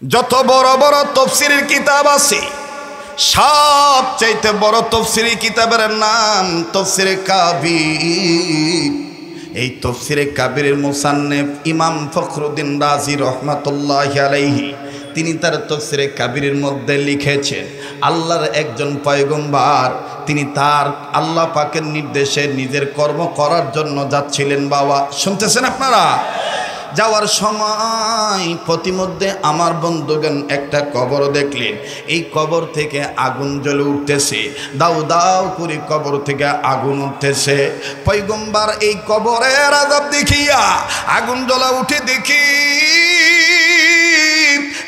যত বড় বড় তাফসীরের কিতাব আছে, সবচাইতে বড় তাফসীরের কিতাবের নাম তাফসীরে কাবির। এই তাফসীরে কাবিরের মুসান্নিফ ইমাম ফখরুদ্দীন রাজি রহমাতুল্লাহি আলাইহি তিনি তার তাফসীরে কাবিরের মধ্যে লিখেছেন, আল্লাহর একজন পয়গম্বর তিনি তার আল্লাহ পাকের নির্দেশে নিজের কর্ম করার জন্য যাচ্ছিলেন। বাবা শুনতেছেন আপনারা? যাওয়ার সময় প্রতিমধ্যে আমার বন্ধুগণ একটা কবর দেখলেন। এই কবর থেকে আগুন জ্বলে উঠতেছে, দাউ দাউ করে কবর থেকে আগুন উঠতেছে। পয়গম্বর এই কবরের আযাব দেখিয়া, আগুন জ্বলা উঠে দেখি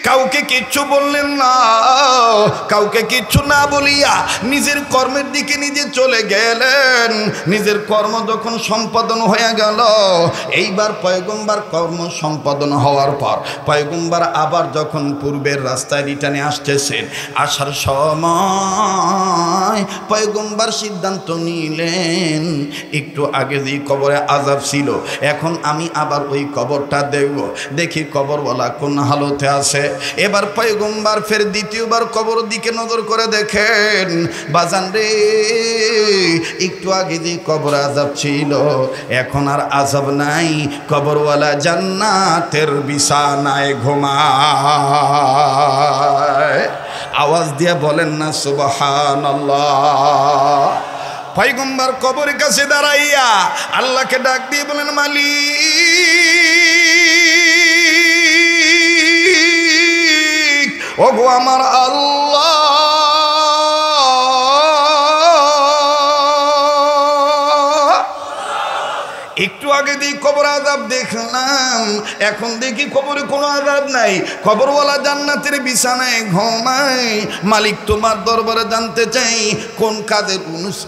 কাউকে কিচ্ছু বললেন না, কাউকে কিচ্ছু না বলিয়া নিজের কর্মের দিকে নিজে চলে গেলেন। নিজের কর্ম যখন সম্পাদন হয়ে গেল, এইবার পয়গম্বর কর্ম সম্পাদন হওয়ার পর পয়গম্বর আবার যখন পূর্বের রাস্তায় রিটার্নে আসতেছেন, আসার সময় পয়গম্বর সিদ্ধান্ত নিলেন একটু আগে যে কবরে আযাব ছিল, এখন আমি আবার ওই কবরটা দেখব, দেখি কবরওয়ালা কোন হালতে আছে। এবার পয়গম্বর ফের দ্বিতীয়বার কবর দিকে নজর করে দেখেন, বাজান রে একটু আগে যে কবর আযাব ছিল এখন আর আযাব নাই, কবরওয়ালা জান্নাতের বিছানায় ঘুমায়। আওয়াজ দিয়ে বলেন না সুবহানাল্লাহ। পয়গম্বর কবরের কাছে দাঁড়াইয়া আল্লাহকে ডাক দিয়ে বলেন, মালিক ওগো আমার আল্লাহ, একটু আগে দিয়ে কবর আযাব দেখলাম, এখন দেখি কবরে কোনো আযাব নাই, কবরওয়ালা জান্নাতের বিছানায় ঘুমায়। মালিক তোমার দরবারে জানতে চাই কোন কাজের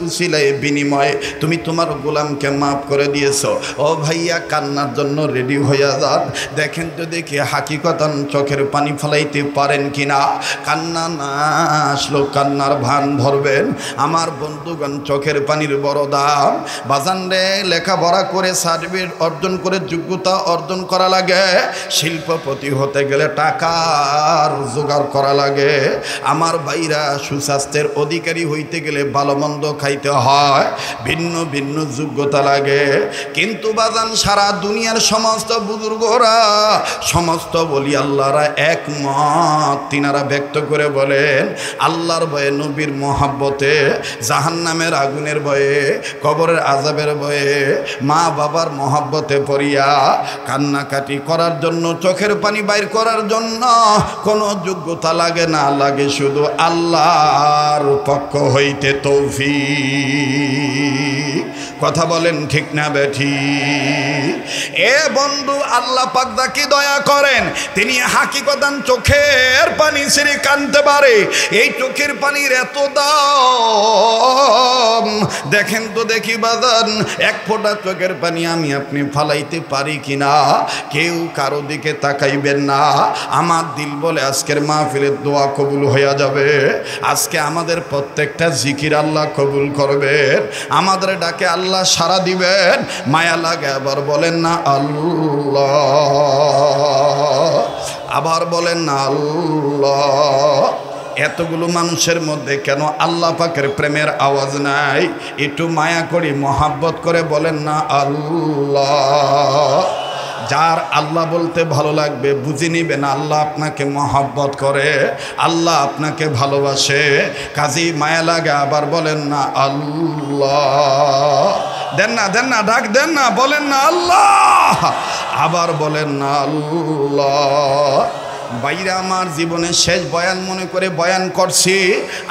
উসিলায় বিনিময়ে তুমি তোমার গোলামকে মাফ করে দিয়েছো। ও ভাইয়া কান্নার জন্য রেডি হইয়া যান, দেখেন তো দেখি হাকিকতান চোখের পানি ফলাইতে পারেন কিনা। কান্না না আসলো কান্নার ভান ধরবেন। আমার বন্ধুগণ চোখের পানির বড় দাম। বাজান রে লেখাপড়া করে সার্টিফিকেট অর্জন করে যোগ্যতা অর্জন করা লাগে, শিল্পপতি হতে গেলে টাকার জোগাড় করা লাগে। আমার ভাইরা সুস্বাস্থ্যের অধিকারী হইতে গেলে ভালো মন্দ খাইতে হয়, ভিন্ন ভিন্ন যোগ্যতা লাগে। কিন্তু বাজান সারা দুনিয়ার সমস্ত বুজুর্গরা, সমস্ত বলি আল্লাহরা একমত, তিনারা ব্যক্ত করে বলেন আল্লাহর ভয়ে, নবীর মহাব্বতে, জাহান্নামের আগুনের ভয়ে, কবরের আযাবের ভয়ে, মা বাবার মহাব্বতে পড়িয়া কান্নাকাটি করার জন্য, চোখের পানি বাইর করার জন্য কোনো যোগ্যতা লাগে না, লাগে শুধু আল্লাহর পক্ষ হইতে তৌফিক। কথা বলেন ঠিক না বেঠিক? এ বন্ধু, আল্লাহ পাক যাকে দয়া করেন তিনি হাকিকতান চোখের পানি ছেড়ে কাঁদতে পারে। এই চোখের পানির এত দাম, দেখেন তো দেখি বাজান এক ফোঁটা চোখের পানি আমি আপনি ফালাইতে পারি কিনা। কেউ কারো দিকে তাকাইবেন না। আমার দিল বলে আজকের মাহফিলের দোয়া কবুল হইয়া যাবে। আজকে আমাদের প্রত্যেকটা জিকির আল্লাহ কবুল করবেন, আমাদের ডাকে আল্লাহ সাড়া দিবেন। মায়া লাগে আবার বলেন না আল্লাহ, আবার বলেন না আল্লাহ। এতগুলো মানুষের মধ্যে কেন আল্লাহ পাকের প্রেমের আওয়াজ নাই? একটু মায়া করি, মহাব্বত করে বলেন না আল্লাহ। যার আল্লাহ বলতে ভালো লাগবে বুঝে নিবেন আল্লাহ আপনাকে মহাব্বত করে, আল্লাহ আপনাকে ভালোবাসে। কাজী মায়া লাগে আবার বলেন না আল্লাহ। দেন না, দেন না, ডাক দেন না, বলেন না আল্লাহ, আবার বলেন না আল্লাহ। বাইরে আমার জীবনের শেষ বয়ান মনে করে বয়ান করছি।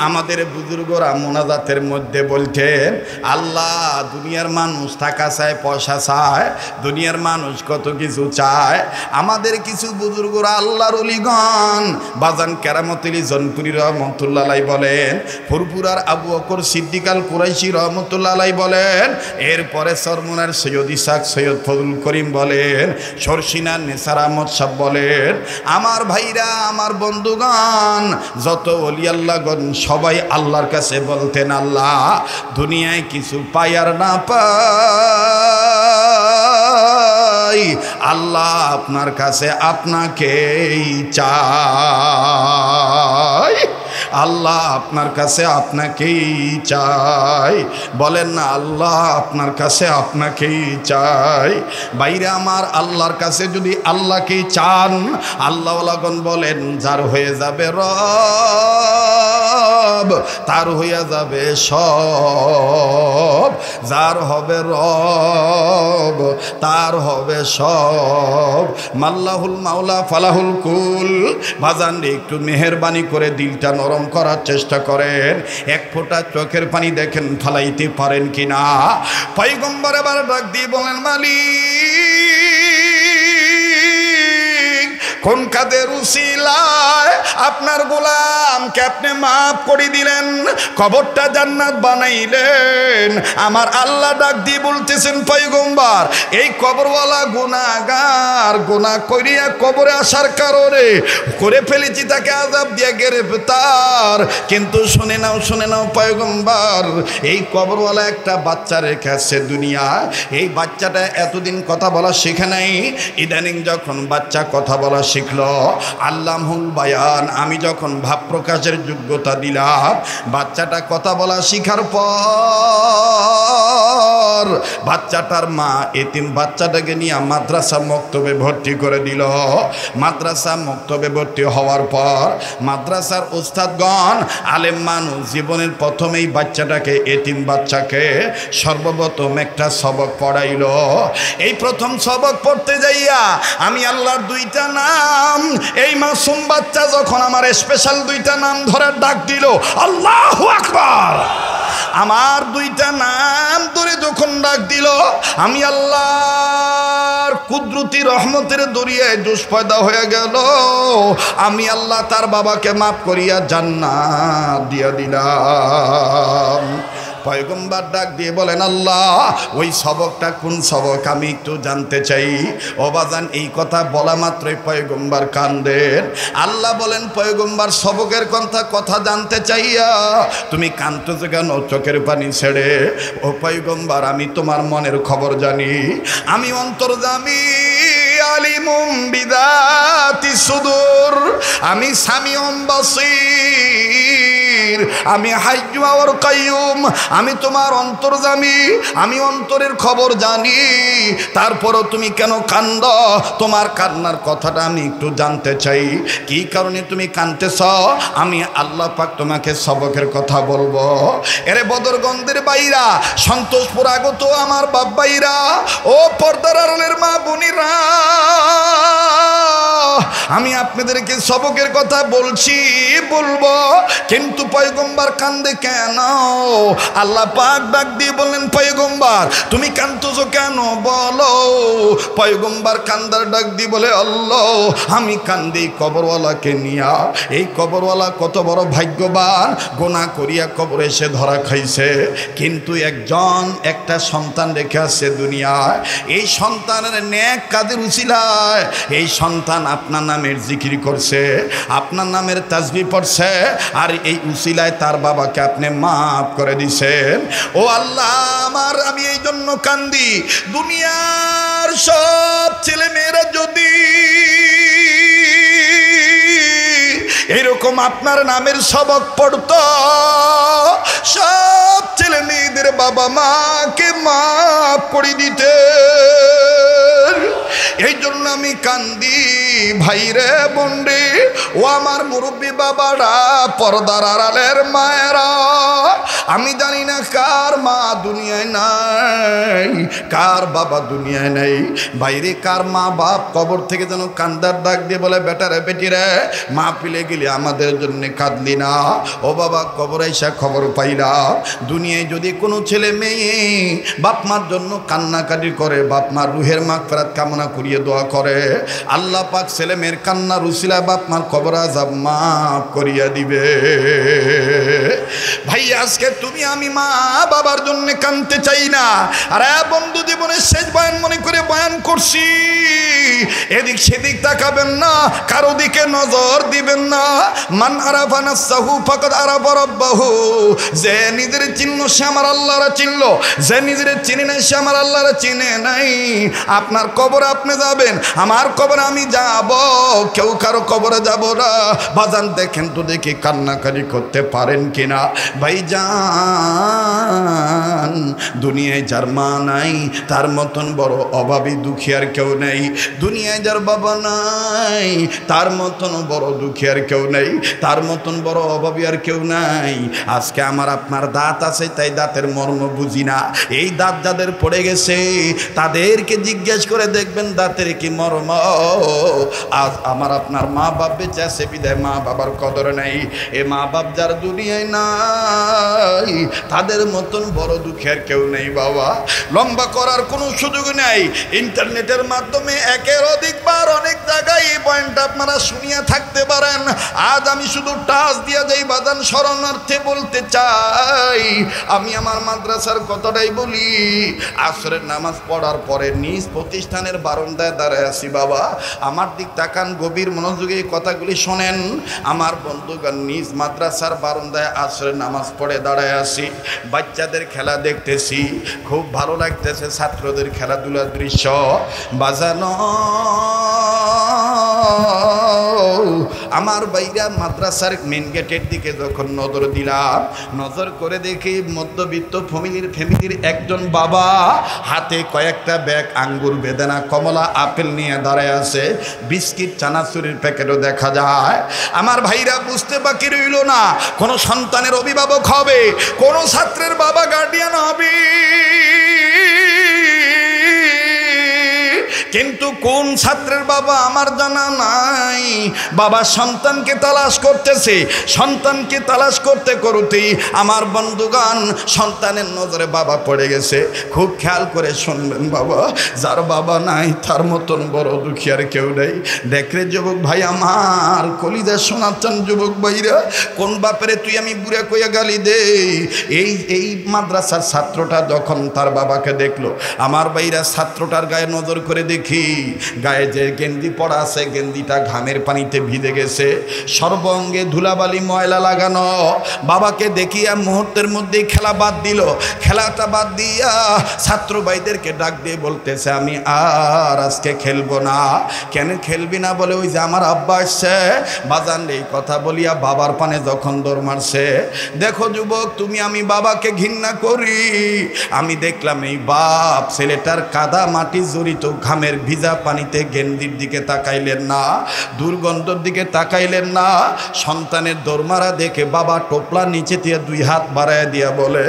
আমাদের বুজুর্গরা মোনাজাতের মধ্যে বলতেন, আল্লাহ দুনিয়ার মানুষ টাকা চায়, পয়সা চায়, দুনিয়ার মানুষ কত কিছু চায়। আমাদের কিছু বুজুর্গরা আল্লাহর ওলিগণ বাজান কেরামতুল জনপুরি রহমতুল্লাহ আলাইহি বলেন, ফুরপুরার আবু বকর সিদ্দিক আল কুরাইশি রহমতুল্লাহ আলাইহি বলেন, এরপরে সরমুনার সৈয়দ ইসাক সৈয়দ ফজল করিম বলেন, সরসিনার নেসার আহমদ সাহেব বলেন। আমার ভাইরা, আমার বন্ধুগণ, যত ওলি আল্লাহগণ সবাই আল্লাহর কাছে বলতেন, আল্লাহ দুনিয়ায় কিছু পাই আর না পাই, চাই, আল্লাহ আপনার কাছে আপনাকেই চাই, আল্লাহ আপনার কাছে আপনাকেই চাই। বলেন না, আল্লাহ আপনার কাছে আপনাকেই চাই। বাইরে আমার, আল্লাহর কাছে যদি আল্লাহকেই চান, আল্লাহওয়ালাগণ বলেন যার হয়ে যাবে রব, তার হইয়া যাবে সব, যার হবে রব তার হবে সব। মাল্লাহুল মাওলা ফালাহুল কুল। বাজান একটু মেহেরবানি করে দিলটা নরম করার চেষ্টা করেন। এক ফোঁটা চোখের পানি দেখেন ফালাইতে পারেন কিনা। পয়গম্বর এবার ডাক দিয়ে বলেন, মালিক কোন কাদের উসিলায় আপনার গোলামকে আপনি মাফ করে দিলেন, কবরটা জান্নাত বানাইলেন। আমার আল্লাহ ডাক দিয়ে বলতেছেন, পয়গম্বর এই কবরওয়ালা গুনাহগার, গুনাহ করিয়া কবরে আসার কারণে করে ফেলেছি তাকে আযাব দিয়ে গ্রেফতার। কিন্তু শুনে নাও পয়গম্বর, এই কবরওয়ালা একটা বাচ্চা রেখে আসছে দুনিয়ায়। এই বাচ্চাটা এতদিন কথা বলা শিখে নাই, ইদানিং যখন বাচ্চা কথা বলা শিখলো, আল্লাহুল বায়ান, আমি যখন ভাব প্রকাশের যোগ্যতা দিলাম, বাচ্চাটা কথা বলা শিখার পর বাচ্চাটার মা এতিম বাচ্চাটাকে নিয়ে মাদ্রাসা মক্তবে ভর্তি করে দিল। মাদ্রাসা মক্তবে ভর্তি হওয়ার পর মাদ্রাসার উস্তাদগণ, আলেম মানুষ, জীবনের প্রথমেই বাচ্চাটাকে, এতিম বাচ্চাকে সর্বপ্রথম একটা সবক পড়াইল। এই প্রথম সবক পড়তে যাইয়া আমি আল্লাহর দুইটা নাম, এই মাসুম বাচ্চা যখন আমার স্পেশাল দুইটা নাম ধরে ডাক দিল, আল্লাহু আকবার, আমার দুইটা নাম ধরে যখন ডাক দিল, আমি আল্লাহর কুদরতি রহমতের দরিয়ায় দোষ পয়দা হয়ে গেল। আমি আল্লাহ তার বাবাকে মাফ করিয়া জান্নাত দিয়া দিলাম। পয়গম্বর ডাক দিয়ে বলেন, আল্লাহ ওই সবকটা কোন সবক আমি একটু জানতে চাই। ও বাজান, এই কথা বলা মাত্রই পয়গম্বর কান্দেন। আল্লাহ বলেন, পয়গম্বর সবকের কথা জানতে চাইয়া তুমি কাঁদতেছো কেন চোখের পানি ছেড়ে? ও পয়গম্বর, আমি তোমার মনের খবর জানি, আমি অন্তর্যামী, আলিমুম বিদাতি সুদূর, আমি সামিউম বাসীর, আমি হাইয়্যু ওয়াল কাইয়্যুম, আমি তোমার অন্তর্যামী, আমি অন্তরের খবর জানি। তারপরও তুমি কেন কান্দ? তোমার কান্নার কথাটা আমি একটু জানতে চাই। কি কারণে তুমি কাঁদতেছ? আমি আল্লাহ পাক তোমাকে সবকের কথা বলবো। এরে বদরগঞ্জের বাইরা, সন্তোষপুর আগত আমার বাপ বাইরা, ও পর্দার আড়ালের মা বোনেরা, আমি আপনাদেরকে সবকের কথা বলবো, কিন্তু পয়গম্বর কান্দে কেন? আল্লাহ পাক ডাক দিয়ে বললেন, পয়গম্বর তুমি কান্দছো কেন বলো? পয়গম্বর কান্দার ডাক দিয়ে বলে, আল্লাহ আমি কান্দি কবরওয়ালাকে নিয়া। এই কবরওয়ালা কত বড় ভাগ্যবান, গুনাহ করিয়া কবরে এসে ধরা খাইছে, কিন্তু একটা সন্তান রেখে আসছে দুনিয়ায়। এই সন্তানের নেক কাজের উসিলায় এই সন্তান আপনার নামের জিকির করছে, আপনার নামের তাসবিহ পড়ছে, আর এই উসিলায় তার বাবাকে আপনি মাফ করে দিছেন। ও আল্লাহ আমার, আমি এই জন্য কান্দি, দুনিয়ার সব ছেলে মেয়েরা যদি এরকম আপনার নামের সবক পড়তো, সব ছেলে মেয়েদের বাবা মাকে মাফ করে দিতেন। এই জন্য আমি কান্দি, ভাইরে বোনরে, ও আমার মুরব্বী বাবারা, পর্দার আড়ালের মায়েরা, আমি জানি না কার মা দুনিয়ায় নাই, কার বাবা দুনিয়ায় নাই। বাইরে কার মা বাপ কবর থেকে যেন কান্দার ডাক দিয়ে বলে, বেটারে বেটিরে, মা পিলে গেলে আমাদের জন্য কাঁদলি না? ও বাবা, কবর আইসা খবর পাইলাম, দুনিয়ায় যদি কোনো ছেলে মেয়ে বাপ মার জন্য কান্নাকাটি করে, বাপ মার রুহের মাগফিরাত কামনা করি ঘুরিয়ে দোয়া করে, আল্লাহ পাক ছেলে মেয়ের কান্নার উসিলায় বাপ মার কবর আযাব মাফ করিয়া দিবে। ভাই আজকে তুমি আমি মা বাবার জন্য কাঁদতে চাই না। আরে বন্ধু জীবনের শেষ বয়ান মনে করে বয়ান করছি, এদিক সেদিক তাকাবেন না, কারো দিকে নজর দিবেন না। মান আরাফা নাফসাহু ফাকাদ আরাফা রাব্বাহু, যে নিজের চিহ্ন সে আমার আল্লাহর চিনল, যে নিজের চিনে নাই সে আমার আল্লাহর চিনে নাই। আপনার কবরে আপনি যাবেন, আমার কবরে আমি যাব, কেউ কারো কবরে যাব না। বাজান দেখেন তো দেখি কান্নাকারি করতে পারেন কিনা। ভাইজান দুনিয়ায় যার মা নাই তার মতন বড় অভাবী দুঃখী আর কেউ নেই। দুনিয়ায় যার বাবা নাই তার মতন বড় দুঃখী আর কেউ নেই, তার মতন বড় অভাবী আর কেউ নাই। আজকে আমার আপনার দাঁত আছে তাই দাঁতের মর্ম বুঝি না। এই দাঁত যাদের পড়ে গেছে তাদেরকে জিজ্ঞেস করে দেখবেন দাঁতের কি মর্ম। আজ আমার আপনার মা বাপ বেঁচে আছে বিদায় মা বাবার কদর নেই। এ মা বাপ যার দুনিয়ায় নাই তাদের মতন বড় দুঃখের কেউ নেই বাবা। লম্বা করার কোনো সুযোগ নেই। ইন্টারনেটের মাধ্যমে একের অধিকবার অনেক জায়গায় এই পয়েন্ট আপনারা শুনিয়া থাকতে পারেন। আজ আমি শুধু টাচ দিয়া যাই বাদান শরণার্থে বলতে চাই। আমি আমার মাদ্রাসার কথাটাই বলি। আসরের নামাজ পড়ার পরে নিজ প্রতিষ্ঠানের বারান্দায় দাঁড়ায় আছি বাবা। আমার দিক তাকান, গভীর মনোযোগে এই কথাগুলি শোনেন। আমার বন্ধুগণ নিজ মাদ্রাসার বারান্দায় আসরের নামাজ পড়ে দাঁড়ায় আছি, বাচ্চাদের খেলা দেখতেছি, খুব ভালো লাগতেছে ছাত্রদের খেলাধুলার দৃশ্য। বাজানো আমার বাইরা মাদ্রাসার মেন গেটের দিকে যখন নজর দিলাম, নজর করে দেখি মধ্যবিত্ত ফ্যামিলির একজন বাবা হাতে কয়েকটা ব্যাগ আঙ্গুর, বেদানা, কমলা, আপেল নিয়ে দাঁড়ায় আছে। বিস্কিট, চানাচুরির প্যাকেটও দেখা যায়। আমার ভাইরা বুঝতে বাকি রইল না, কোনো সন্তানের অভিভাবক হবে, কোনো ছাত্রের বাবা গার্ডিয়ান হবে, কিন্তু কোন ছাত্রের বাবা আমার জানা নাই। বাবা সন্তানকে তালাশ করতেছে, সন্তানকে তালাশ করতে করতেই আমার বন্ধুগান সন্তানের নজরে বাবা পড়ে গেছে। খুব খেয়াল করে শুনবেন বাবা, যার বাবা নাই তার মতন বড় দুঃখী আর কেউ নেই। দেখরে যুবক ভাই আমার, কলিজা শোনাচ্ছেন যুবক ভাইরা, কোন বাপেরে তুই আমি বুড়া কইয়া গালি দে। এই মাদ্রাসার ছাত্রটা যখন তার বাবাকে দেখলো, আমার ভাইরা ছাত্রটার গায়ে নজর করে দেখি গায়ে যে গেঞ্জি পরা আছে গেঞ্জিটা ঘামের পানিতে ভিজে গেছে, সর্বঙ্গে ধুলাবালি ময়লা লাগানো। বাবাকে দেখিয়া মুহূর্তের মধ্যেই খেলা বাদ দিল। খেলাটা বাদ দিয়া ছাত্র ভাইদেরকে ডাক দিয়ে বলতেছে আমি আর আজকে খেলবো না। কেন খেলবি না বলে, ওই যে আমার আব্বা আসছে। বাজান এই কথা বলিয়া বাবার পানে যখন দৌড় মারছে। দেখো যুবক, তুমি আমি বাবাকে ঘৃণা করি, আমি দেখলাম এই বাপ ছেলেটার কাদা মাটি জড়িত ঘামের ভিজা পানিতে গেন্দির দিকে তাকাইলেন না, দুর্গন্ধর দিকে তাকাইলেন না। সন্তানের দৌড়মারা দেখে বাবা টোপলা নিচে দিয়ে দুই হাত বাড়ায় দিয়া বলে,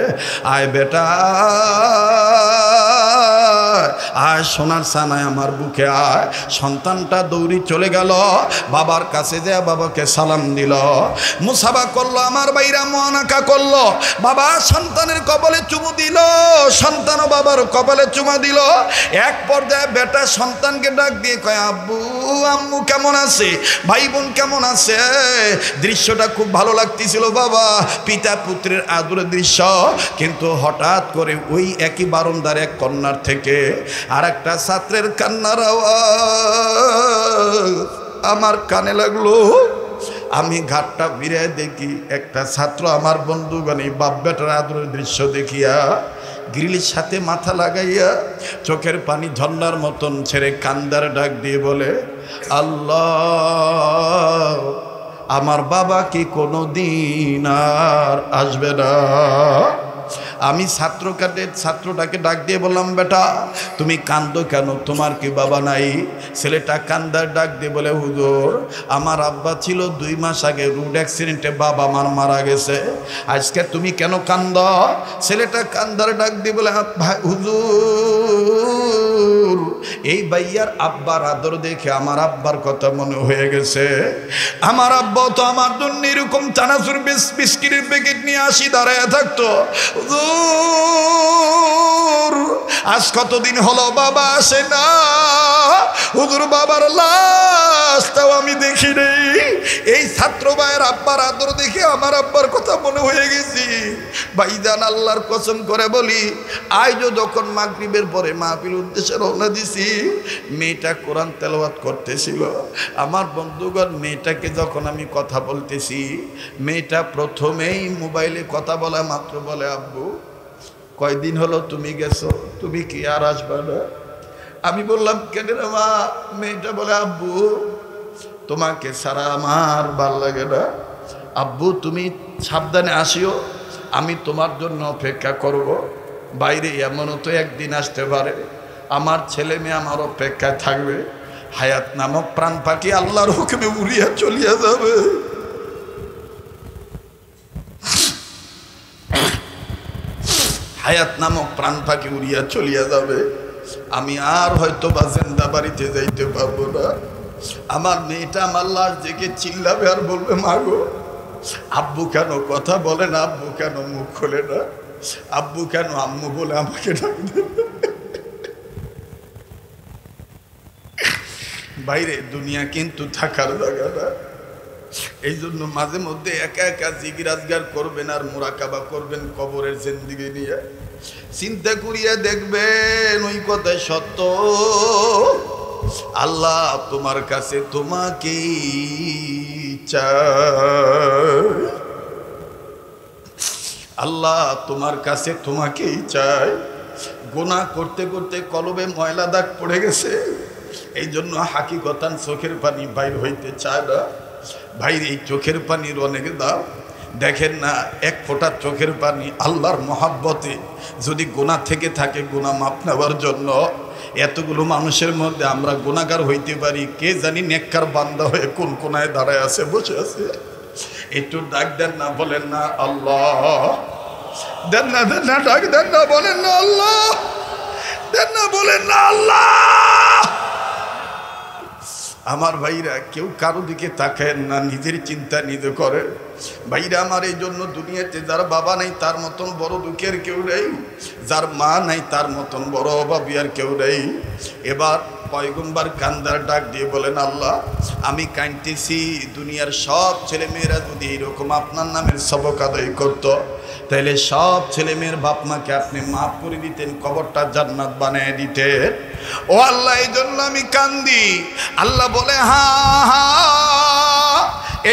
আয় বেটা আয়, সোনার সানায় আমার বুকে আয়। সন্তানটা দৌড়ি চলে গেল, বাবার কাছে যায় বাবাকে সালাম দিল, মুসাফা করলো, আমার বাইরা মোয়ানাকা করলো। বাবা সন্তানের কপালে চুমু দিল, সন্তানও বাবার কপালে চুমা দিল। এক পর্যায়ে বেটা সন্তানকে ডাক দিয়ে কয়, আব্বু আম্মু কেমন আছে, ভাই বোন কেমন আছে। দৃশ্যটা খুব ভালো লাগতেছিল বাবা, পিতা পুত্রের আদরের দৃশ্য। কিন্তু হঠাৎ করে ওই একই বারান্দার এক কন্যার থেকে আর একটা ছাত্রের কান্নার আওয়াজ আমার কানে লাগলো। আমি ঘাটটা ফিরে দেখি একটা ছাত্র আমার বন্ধুগণী বাপ বেটার আদরের দৃশ্য দেখিয়া গ্রিলের সাথে মাথা লাগাইয়া চোখের পানি ঝর্ণার মতন ছেড়ে কান্দার ডাক দিয়ে বলে, আল্লাহ আমার বাবা কি কোনো দিন আর আসবে না। আমি ছাত্রটাকে ডাক দিয়ে বললাম, বেটা তুমি কান্দো কেন, তোমার কি বাবা নাই? ছেলেটা কান্দার ডাক দিয়ে বলে, হুজুর আমার আব্বা ছিল 2 মাস আগে রোড অ্যাক্সিডেন্টে বাবা আমার মারা গেছে, আজকে তুমি কেন কান্দ? ছেলেটা কান্দার ডাক দিয়ে বলে, হুজুর এই ভাইয়ার আব্বার আদর দেখে আমার আব্বার কথা মনে হয়ে গেছে। আমার আব্বা তো আমার জন্য এরকম চানাচুর বিস্কিটের প্যাকেট নিয়ে আসি দাঁড়ায় থাকতো। হুজুর হুজুর আজ কতদিন হলো বাবা আসে না, হুজুর বাবার লাশটাও আমি দেখি নেই। এই ছাত্র ভাইয়ের আব্বার আদর দেখে আমার আব্বার কথা মনে হয়ে গেছি। ভাইজান আল্লাহর কসম করে বলি, আজও যখন মাগরিবের পরে মাহফিল উদ্দেশ্যে রওনা দিছি, মেয়েটা কোরআন তেলাওয়াত করতেছিল। আমার বন্ধুগণ, মেয়েটাকে যখন আমি কথা বলতেছি, মেয়েটা প্রথমেই মোবাইলে কথা বলা মাত্র বলে, আব্বু কয়দিন হলো তুমি গেছো, তুমি কি আর আসবে না? আমি বললাম কেন রে মা? মেয়েটা বলে, আব্বু তোমাকে ছাড়া আমার ভাল লাগে না, আব্বু তুমি সাবধানে আসিও, আমি তোমার জন্য অপেক্ষা করব। বাইরে এমনও তো একদিন আসতে পারে আমার ছেলে মেয়ে আমার অপেক্ষায় থাকবে, হায়াত নামক প্রাণ পাখি আল্লাহর হুকুমে উড়িয়া চলিয়া যাবে। হায়াত নামক প্রাণ পাখি উড়িয়া চলিয়া যাবে, আমি আর হয়তো বা জিন্দা বাড়িতে যাইতে পারবো না। আমার মেয়েটা আমার লাশ দেখে চিল্লাবে আর বলবে, মাগো আব্বু কেন কথা বলে না, আব্বু কেন মুখ খোলে না, আব্বু কেন আম্মু বলে আমাকে ডাক দেবে। বাইরে দুনিয়া কিন্তু থাকার জায়গা না। এই জন্য মাঝে মধ্যে একা একা জিজ্ঞাসা করবেন আর মুরাকাবা করবেন কবরের জিন্দেগি নিয়ে, চিন্তা করিয়া দেখবেন ওই কথাই সত্য। আল্লাহ তোমার কাছে তোমাকে চাই, আল্লাহ তোমার কাছে তোমাকেই চাই। গুনাহ করতে করতে কলবে ময়লা দাগ পড়ে গেছে, এই জন্য হাকিকতান চোখের পানি বাইর হইতে চায় না। ভাইর এই চোখের পানির অনেক দাম। দেখেন না, এক ফোঁটা চোখের পানি আল্লাহর মহাব্বতে যদি গুনাহ থেকে থাকে, গুনাহ মাপ নেওয়ার জন্য এতগুলো মানুষের মধ্যে আমরা গুনাহগার হইতে পারি, কে জানি নেককার বান্দা হয়ে কোন কোনায় দাঁড়ায় আছে, বসে আছে। একটু ডাক দেন না, বলেন না আল্লাহ, দেন না, দেন না, ডাক দেন না, বলেন না আল্লাহ, দেন না, বলেন না আল্লাহ। আমার ভাইরা কেউ কারো দিকে তাকায় না, নিজের চিন্তা নিজে করে। ভাইরা আমার, এই জন্য দুনিয়াতে যার বাবা নাই তার মতন বড় দুঃখের কেউ নেই, যার মা নাই তার মতন বড় অভাবী আর কেউ নেই। এবার পয়গম্বর কান্দার ডাক দিয়ে বলেন, আল্লাহ আমি কাঁদতেছি, দুনিয়ার সব ছেলে মেয়েরা যদি এরকম আপনার নামের সবক আদায় করতো, তাহলে সব ছেলে মেয়ের বাপ মাকে আপনি মাফ করে দিতেন, কবরটা জান্নাত বানিয়ে দিতেন। ও আল্লাহ, এই জন্য আমি কান্দি। আল্লাহ বলে, হ্যাঁ হ্যাঁ,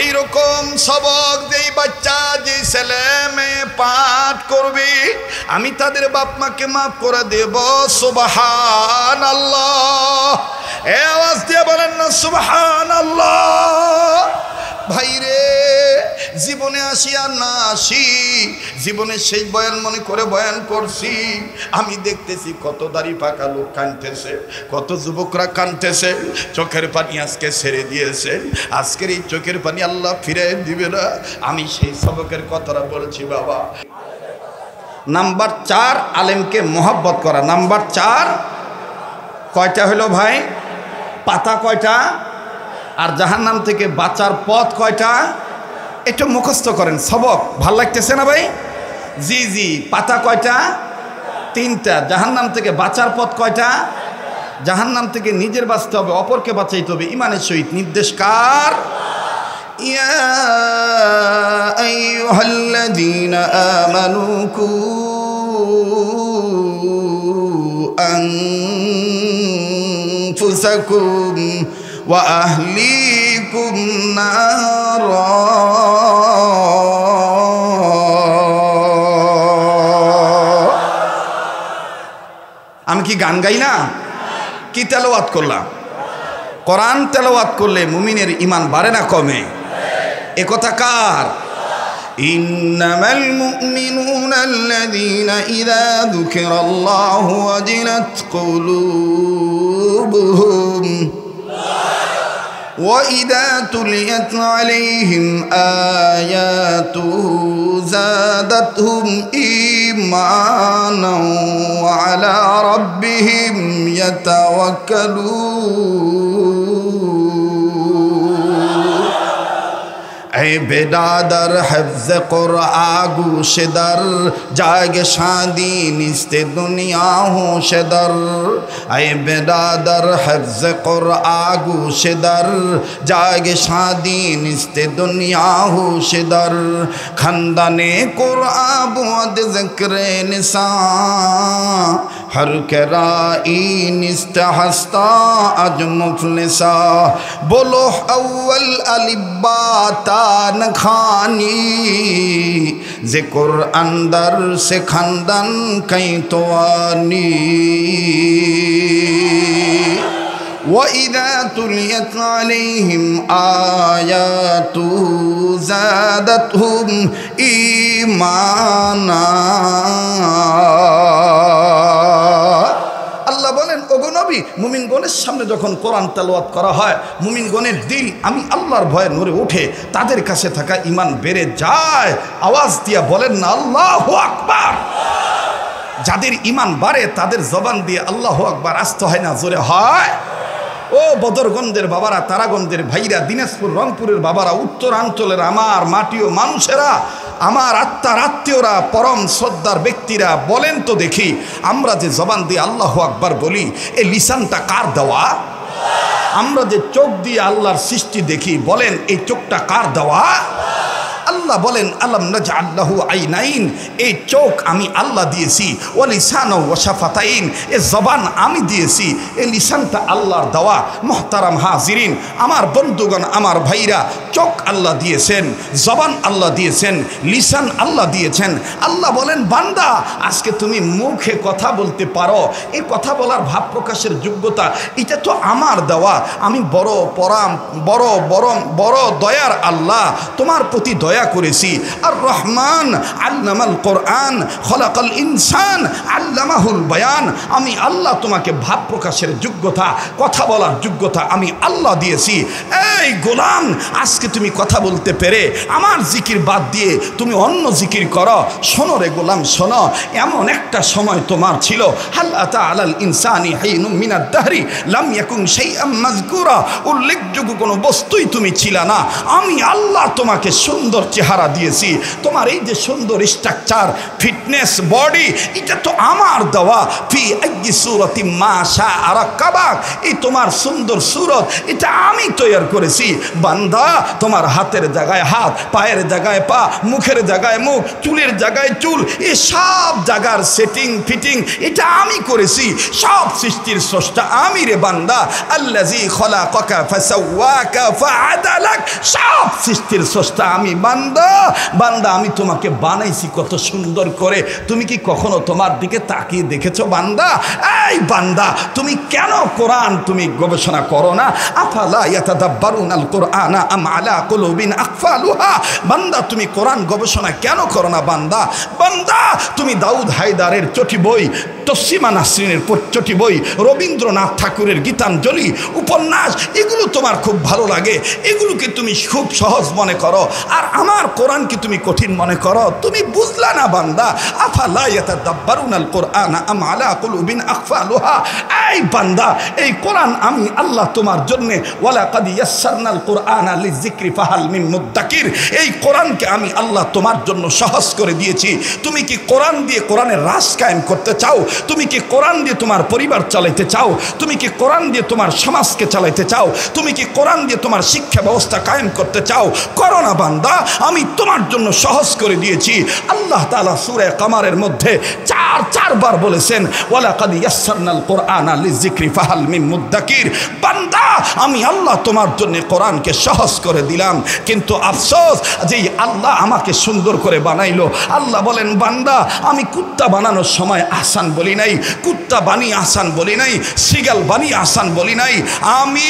এইরকম সবক যেই বাচ্চা, যে ছেলে মেয়ে পাঠ করবে, আমি তাদের বাপ মাকে মাফ করে দেব। সুবহানাল্লাহ, এ আওয়াজ দিয়ে বলেন না সুবহানাল্লাহ। ভাইরে, জীবনে আসি আর না আসি, জীবনে সেই বয়ান মনে করে বয়ান করছি, আমি দেখতেছি কত দাড়ি পাকা লোক কাঁদতেছে, কত যুবকরা কাঁদতেছে, চোখের পানি আজকে ছেড়ে দিয়েছে। আজকের এই চোখের পানি আল্লাহ ফিরে দিবে না। আমি সেই সবকের কথাটা বলছি বাবা। নাম্বার 4, আলেমকে মোহাব্বত করা। নাম্বার 4 কয়টা হলো ভাই? পাতা কয়টা? আর জাহান্নাম থেকে বাঁচার পথ কয়টা? একটু মুখস্থ করেন, সবক ভাল লাগতেছে না ভাই? জি জি, পাতা কয়টা? 3টা। জাহান্নাম থেকে বাঁচার পথ কয়টা? জাহান্নাম থেকে নিজের বাঁচতে হবে, অপরকে বাঁচাইতে হবে ঈমানের সহিত। নির্দেশ কার? ইয়া আইয়ুহাল্লাযীনা আমানু কু আনফুসাকুম ওয়া আহলিকুম নারা। আমি কি গান গাই না? কি তেলাওয়াত করলাম? কোরআন তেলাওয়াত করলে মুমিনের ঈমান বাড়ে না কমে? এ কথা কার? ইন্নামাল মুমিনুনা আল্লাযীনা ইযা যুকিরাল্লাহু ওয়াজিলাত কুলুবুহুম وَإِذَا تُلِيَتْ عَلَيْهِمْ آيَاتُهُ زَادَتْهُمْ إِيمَانًا وَعَلَى رَبِّهِمْ يَتَوَكَّلُونَ। ऐ बेरादर हिफ्ज़ कुरआन गूश दर जागे शादी निस्ते दुनिया होश दर ऐ बेरादर हिफ्ज़ कुरआन गूश दर जागे शादी निस्ते दुनिया होश दर खंदाने कुरआन बुअद ज़िक्र निसा हर कराई निस्त हस्ता अज मुफलिसा बोलो अव्वल अलिब्बा तान खानी ज़िक्र अंदर से खंदन कहीं तो आनी वइज़ा तुलियत अलैहिम आयातु ज़ादतहुम ईमाना আল্লাহ বলেন ওগো নবী মুমিনগণের সামনে যখন কোরআন তেলাওয়াত করা হয় মুমিনগণের দিল আমি আল্লাহর ভয়ে নূরে ওঠে তাদের কাছে থাকা ঈমান বেড়ে যায় আওয়াজ দিয়ে বলেন না আল্লাহু আকবার যাদের ঈমান বাড়ে তাদের জবান দিয়ে আল্লাহু আকবার আসতে হয় না জোরে হয় ও বদরগঞ্জের বাবারা তারাগঞ্জের ভাইরা দিনাজপুর রংপুরের বাবারা উত্তরাঞ্চলের আমার মাটিও মানুষেরা আমার আত্মার আত্মীয়রা পরম শ্রদ্ধার ব্যক্তিরা বলেন তো দেখি আমরা যে জবান দিয়ে আল্লাহু আকবার বলি এই লিসানটা কার দেওয়া আমরা যে চোখ দিয়ে আল্লাহর সৃষ্টি দেখি বলেন এই চোখটা কার দেওয়া আল্লাহ বলেন আলাম নাজআল লাহু আইনাইন এই চোখ আমি আল্লাহ দিয়েছি ওয়া লিসানা ওয়া শাফাতাইন এই জবান আমি দিয়েছি এই লিসানটা আল্লাহর দেওয়া মুহতারাম হাজিরিন আমার বন্ধুগণ আমার ভাইরা চোখ আল্লাহ দিয়েছেন জবান আল্লাহ দিয়েছেন লিসান আল্লাহ দিয়েছেন আল্লাহ বলেন বান্দা আজকে তুমি মুখে কথা বলতে পারো এই কথা বলার ভাব প্রকাশের যোগ্যতা এটা তো আমার দেওয়া আমি বড় দয়ার আল্লাহ তোমার প্রতি দয়া করেছি আর রহমান আল্লামাল কোরআন খলাকাল ইনসান আল্লামাহুল বায়ান আমি আল্লাহ তোমাকে ভাব প্রকাশের যোগ্যতা কথা বলার যোগ্যতা আমি আল্লাহ দিয়েছি এই গোলাম আজকে তুমি কথা বলতে পেরে আমার জিকির বাদ দিয়ে তুমি অন্য জিকির করো শোনো রে গোলাম শোনো এমন একটা সময় তোমার ছিল হাল আতা আলাল ইনসানি হিনুম মিনাদ দাহরি লাম ইয়াকুন শাইআম মাযকুরা উল্লেখযোগ্য কোনো বস্তুই তুমি ছিলা না আমি আল্লাহ তোমাকে সুন্দর চেহারা দিয়েছি তোমার এই যে সুন্দর স্ট্রাকচার ফিটনেস বডি এটা তো আমার দেওয়া ফি আইয়ি সূরাতিন মা শাআ রাকাবাক এই তোমার সুন্দর সূরত এটা আমি তৈরি করেছি বান্দা তোমার হাতের জায়গায় হাত পায়ের জায়গায় পা মুখের জায়গায় মুখ চুলের জায়গায় চুল এই সব জায়গার সেটিং ফিটিং এটা আমি করেছি সব সৃষ্টির স্রষ্টা আমি রে বান্দা আল্লাযী খলাকাকা ফাসাওয়াকা ফাআদালাক সব সৃষ্টির স্রষ্টা আমি বান্দা বান্দা আমি তোমাকে বানাইছি কত সুন্দর করে তুমি কি কখনো তোমার দিকে তাকিয়ে দেখেছো বান্দা এই বান্দা তুমি কেন কোরআন তুমি গবেষণা করো না আফালা ইয়াতাদাব্বারুনাল কুরআনা আম আলা কুলুবিন আকফালুহা বান্দা তুমি কোরআন গবেষণা কেন করো না বান্দা বান্দা তুমি দাউদ হায়দারের চটি বই তসলিমা নাসরিনের চটি বই রবীন্দ্রনাথ ঠাকুরের গীতাঞ্জলি উপন্যাস এগুলো তোমার খুব ভালো লাগে এগুলোকে তুমি খুব সহজ মনে করো আর আমার কোরআনকে তুমি কঠিন মনে করো তুমি বুঝলা না বান্দা আফালা ইয়াতাদাব্বারুনাল কুরআনা আম আলা কুলুবিন আকফালুহা এই বান্দা এই কোরআন আমি আল্লাহ তোমার জন্য ওয়ালাকাদ ইয়াসসারনাল কুরআনা লিযিকরি ফাহাল মিন মুদ্দাকির এই কোরআনকে আমি আল্লাহ তোমার জন্য সহজ করে দিয়েছি তুমি কি কোরআন দিয়ে কোরআনের রাজ কায়েম করতে চাও তুমি কি কোরআন দিয়ে তোমার পরিবার চালাতে চাও তুমি কি কোরআন দিয়ে তোমার সমাজকে চালাতে চাও তুমি কি কোরআন দিয়ে তোমার শিক্ষা ব্যবস্থা কায়েম করতে চাও করো না বান্দা আমি তোমার জন্য সহজ করে দিয়েছি আল্লাহ তাআলা সূরা কামারের মধ্যে চারবার বলেছেন ওয়ালাকাদ ইয়াসসারনাল কুরআনা লিযিকরি ফাহাল মিন মুদ্দাকির বান্দা আমি আল্লাহ তোমার জন্য কোরআনকে সহজ করে দিলাম কিন্তু আফসোস যে আল্লাহ আমাকে সুন্দর করে বানাইলো আল্লাহ বলেন বান্দা আমি কুত্তা বানানোর সময় আহসান বলি নাই কুত্তা বানিয়ে আহসান বলি নাই সিগাল বানিয়ে আহসান বলি নাই আমি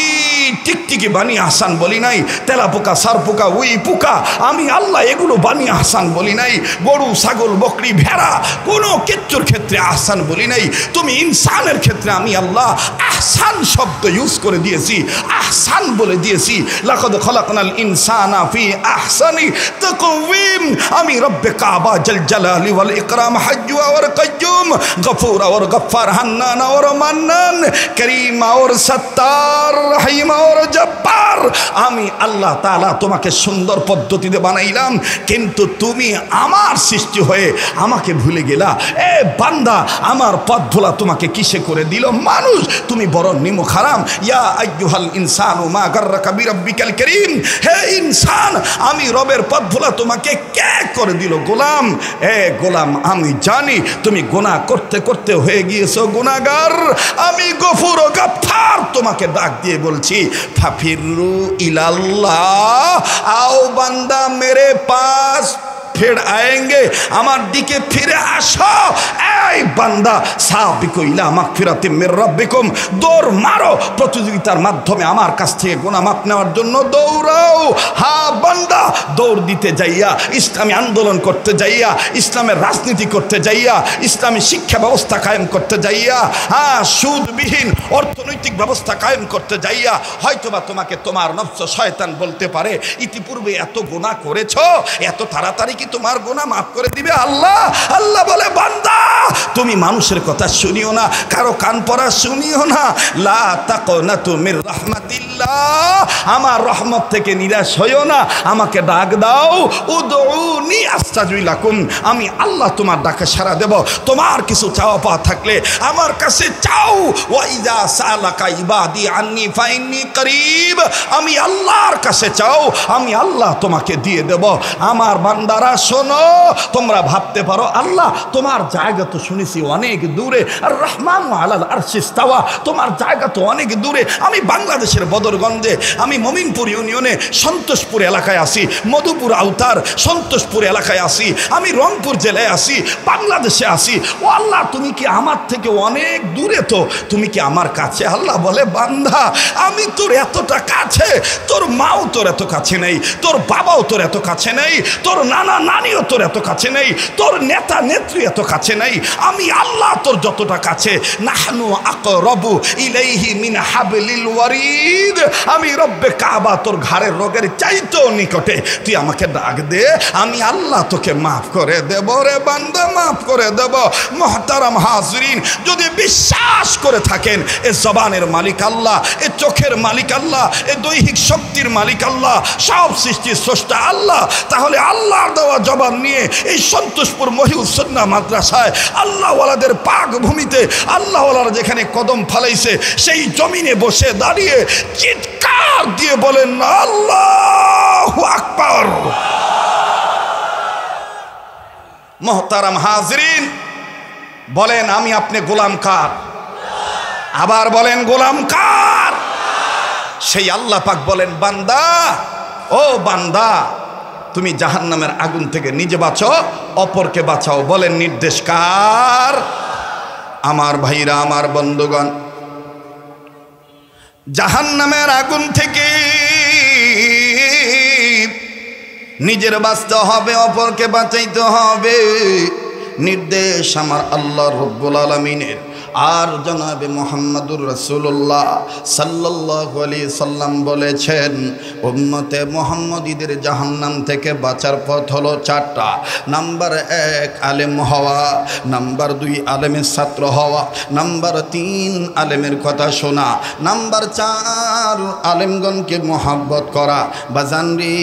টিকটিকি বানিয়ে আহসান বলি নাই তেলাপোকা সারপোকা উই পোকা আমি আল্লাহ এগুলো বানিয়ে আহসান বলি নাই গরু ছাগল বকরি ভেড়া কোনো কিচ্ছুর ক্ষেত্রে আহসান বলি নাই তুমি ইনসানের ক্ষেত্রে আমি আল্লাহ আহসান শব্দ ইউজ করে দিয়েছি আহসান বলে দিয়েছি লাকাদ খলাকনাল ইনসানা ফি আহসানি তাকওয়িম আমি রব্বে কাবা জাল জালালি ওয়াল ইকরাম হাজ্জু ওয়ার কাইয়ুম গফুর ওয়ার গফফার হান্নান ওয়ার মান্নান করিম ওয়ার সত্তার রহিম ওয়ার জব্বার আমি আল্লাহ তাআলা তোমাকে সুন্দর সুন্দর পদ্ধতিতে বানাইলাম, কিন্তু তুমি আমার সৃষ্টি হয়ে আমাকে ভুলে গেলা। এ বান্দা, আমার পথ ভোলা তোমাকে কিসে করে দিল? মানুষ, তুমি বড় নিমক হারাম। ইয়া আইয়ুহাল ইনসানু মা গাররাকা বিরাব্বিকাল কারীম, হে ইনসান, আমি রবের পথ ভোলা তোমাকে কে করে দিল? গোলাম, এ গোলাম, আমি জানি তুমি গুনাহ করতে করতে হয়ে গিয়েছো গুনাহগার। আমি গফুর ও গাফফার তোমাকে ডাক দিয়ে বলছি, ফাফিরু ইলাল্লাহ, आओ बंदा मेरे पास फिर आएंगे, আমার দিকে ফিরে আসো। এই বান্দা, সাবিকু ইলা মাগফিরাতিম মির রাব্বিকুম, দৌড় মারো, প্রতিযোগিতার মাধ্যমে আমার কাছ থেকে গুনাহ মাফ নেওয়ার জন্য দৌড়াও। হ্যাঁ বান্দা, দৌড় দিতে যাইয়া, ইসলামী আন্দোলন করতে যাইয়া, ইসলামের রাজনীতি করতে যাইয়া, ইসলামী শিক্ষা ব্যবস্থা কায়েম করতে যাইয়া, হ্যাঁ সুদবিহীন অর্থনৈতিক ব্যবস্থা কায়েম করতে যাইয়া হয়তোবা তোমাকে তোমার নফস শয়তান বলতে পারে, ইতিপূর্বে এত গুনাহ করেছো, এত তাড়াতাড়ি কি তোমার গুনাহ মাফ করে দিবে আল্লাহ? আল্লাহ বলে, বান্দা তুমি মানুষের কথা শুনিও না, কারো কান পড়া শুনিও না। লা তাকনাতু মির রাহমাতিল্লাহ, আমার রহমত থেকে নিরাশ হইও না, আমাকে ডাক দাও। উদউনি আস্তাজিব লাকুম, আমি আল্লাহ তোমার ডাকে সাড়া দেব। তোমার কিছু চাওয়া পাওয়া থাকলে আমার কাছে চাও। ওয়া ইযা সালাকা ইবাদি আন্নি ফাইন্নি করিব, আমি আল্লাহর কাছে চাও, আমি আল্লাহ তোমাকে দিয়ে দেব। আমার বান্দারা শোনো, তোমরা ভাবতে পারো আল্লাহ তোমার জায়গা তো শুনেছি অনেক দূরে, আর রহমান আলাল আরশি ইস্তাওয়া, তোমার জায়গা তো অনেক দূরে। আমি বাংলাদেশের বদরগঞ্জে, আমি মমিনপুর ইউনিয়নে সন্তোষপুর এলাকায় আছি, মধুপুর আওতার সন্তোষপুর এলাকায় আছি, আমি রংপুর জেলায় আছি, বাংলাদেশে আছি। ও আল্লাহ, তুমি কি আমার থেকে অনেক দূরে? তো তুমি কি আমার কাছে? আল্লাহ বলে, বান্দা আমি তোর এতটা কাছে, তোর মাও তোর এত কাছে নেই, তোর বাবাও তোর এত কাছে নেই, তোর নানা নানিও তোর এত কাছে নেই, তোর নেতা নেত্রী এত কাছে নেই। আমি আল্লাহ তোর যতটা কাছে, নাহনু আকরাবু ইলাইহি মিন হাবলিল ওয়ারিদ, আমি রব্বে কাবা তোর ঘাড়ের রোগের চাইতেও নিকটে। তুই আমাকে ডাক দে, আমি আল্লাহ তোকে মাফ করে দেব রে বান্দা, মাফ করে দেব। মুহতারাম হাজরিন, যদি বিশ্বাস করে থাকেন এ জবানের মালিক আল্লাহ, এ চোখের মালিক আল্লাহ, এ দৈহিক শক্তির মালিক আল্লাহ, সব সৃষ্টির স্রষ্টা আল্লাহ, তাহলে আল্লাহর দেওয়া জবান নিয়ে এই সন্তোষপুর মহিউস সুন্নাহ মাদ্রাসায় আল্লাহওয়ালাদের পাক ভূমিতে, আল্লাহওয়ালারা যেখানে কদম ফালাইছে সেই জমিনে বসে দাঁড়িয়ে চিৎকার দিয়ে বলেন আল্লাহু আকবার। মুহতারাম হাজরিন, বলেন আমি আপনি গোলাম কার? আবার বলেন গোলাম কার? সেই আল্লাহ পাক বলেন, বান্দা, ও বান্দা, তুমি জাহান্নামের আগুন থেকে নিজে বাঁচো, অপরকে বাঁচাও। বলেন নির্দেশ কার? আমার ভাইরা, আমার বন্ধুগণ, জাহান্নামের আগুন থেকে নিজের বাঁচতে হবে, অপরকে বাঁচাইতে হবে। নির্দেশ আমার আল্লাহ রব্বুল আলামিনের। আর জনাবে মুহাম্মদুর রাসূলুল্লাহ সাল্লাল্লাহু আলাইহি সাল্লাম বলেছেন, উম্মতে মুহাম্মদীদের জাহান্নাম থেকে বাঁচার পথ হলো চারটা। নাম্বার 1 আলেম হওয়া, নাম্বার 2 আলেমের ছাত্র হওয়া, নাম্বার 3 আলেমের কথা শোনা, নাম্বার 4 আলেমগণকে মহব্বত করা। বাজানরি,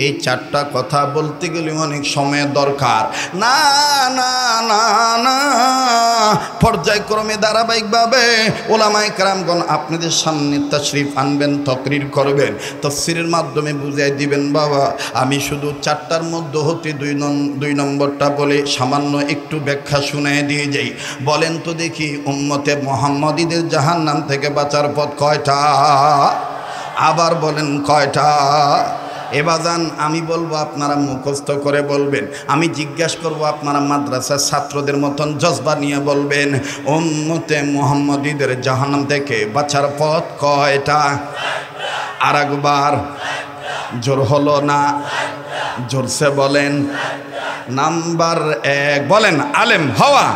এই চারটা কথা বলতে গেলে অনেক সময় দরকার। না না না না, পর্যায়ক্রমে ধারাবাহিকভাবে ওলামায়ে কেরামগণ আপনাদের সামনে তাশরীফ আনবেন, তকরির করবেন, তাফসীরের মাধ্যমে বুঝাই দিবেন। বাবা, আমি শুধু চারটার মধ্যে হতে 2 নম্বরটা বলে সামান্য একটু ব্যাখ্যা শুনিয়ে দিয়ে যাই। বলেন তো দেখি, উম্মতে মুহাম্মদীদের জাহান্নাম থেকে বাঁচার পথ কয়টা? আবার বলেন কয়টা? এবাজান আমি বলবো, আপনারা মুখস্থ করে বলবেন, আমি জিজ্ঞাসা করব, আপনারা মাদ্রাসার ছাত্রদের মতন জজবা নিয়ে বলবেন, উম্মতে মুহাম্মদীদের জাহান্নাম থেকে বাঁচার পথ কয়টা? আর একবার জোর হলো না, জোরসে বলেন। নাম্বার 1 বলেন আলেম হওয়া,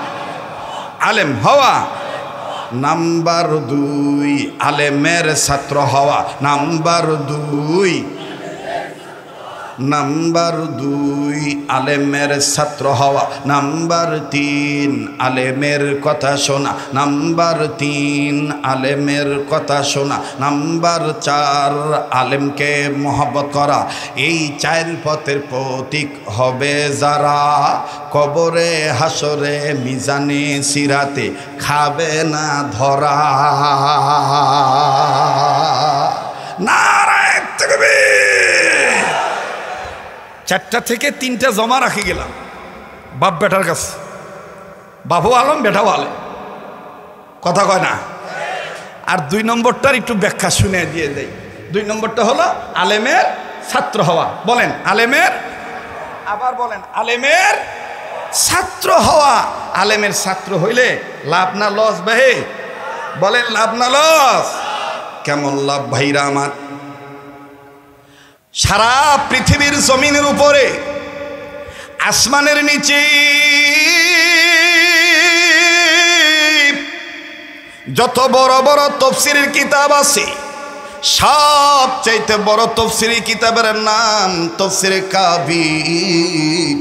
আলেম হওয়া। নাম্বার 2 আলেমের ছাত্র হওয়া। নাম্বার 2 নাম্বার 2 আলেমের ছাত্র হওয়া, নাম্বার 3 আলেমের কথা শোনা, নাম্বার 3 আলেমের কথা শোনা, নাম্বার 4 আলেমকে মহব্বত করা। এই 4 পথের প্রতীক হবে যারা কবরে হাসরে মিজানে সিরাতে খাবে না ধরা। নারায়ে তাকবীর। 4টা থেকে 3টা জমা রাখি গেলাম বাপ বেটার কাছে। বাবু আলম বেটাও আলেম, কথা কয় না। আর 2 নম্বরটার একটু ব্যাখ্যা শুনে দিয়ে দেই। 2 নম্বরটা হলো আলেমের ছাত্র হওয়া। বলেন আলেমের, আবার বলেন আলেমের ছাত্র হওয়া। আলেমের ছাত্র হইলে লাভ না লস ভাই? বলেন লাভ না লস? কেমন লাভ ভাইরা আমার? সারা পৃথিবীর জমিনের উপরে, আসমানের নিচে যত বড় বড় তাফসীরের কিতাব আছে, সবচাইতে বড় তাফসীরের কিতাবের নাম তাফসীরে কাবীর।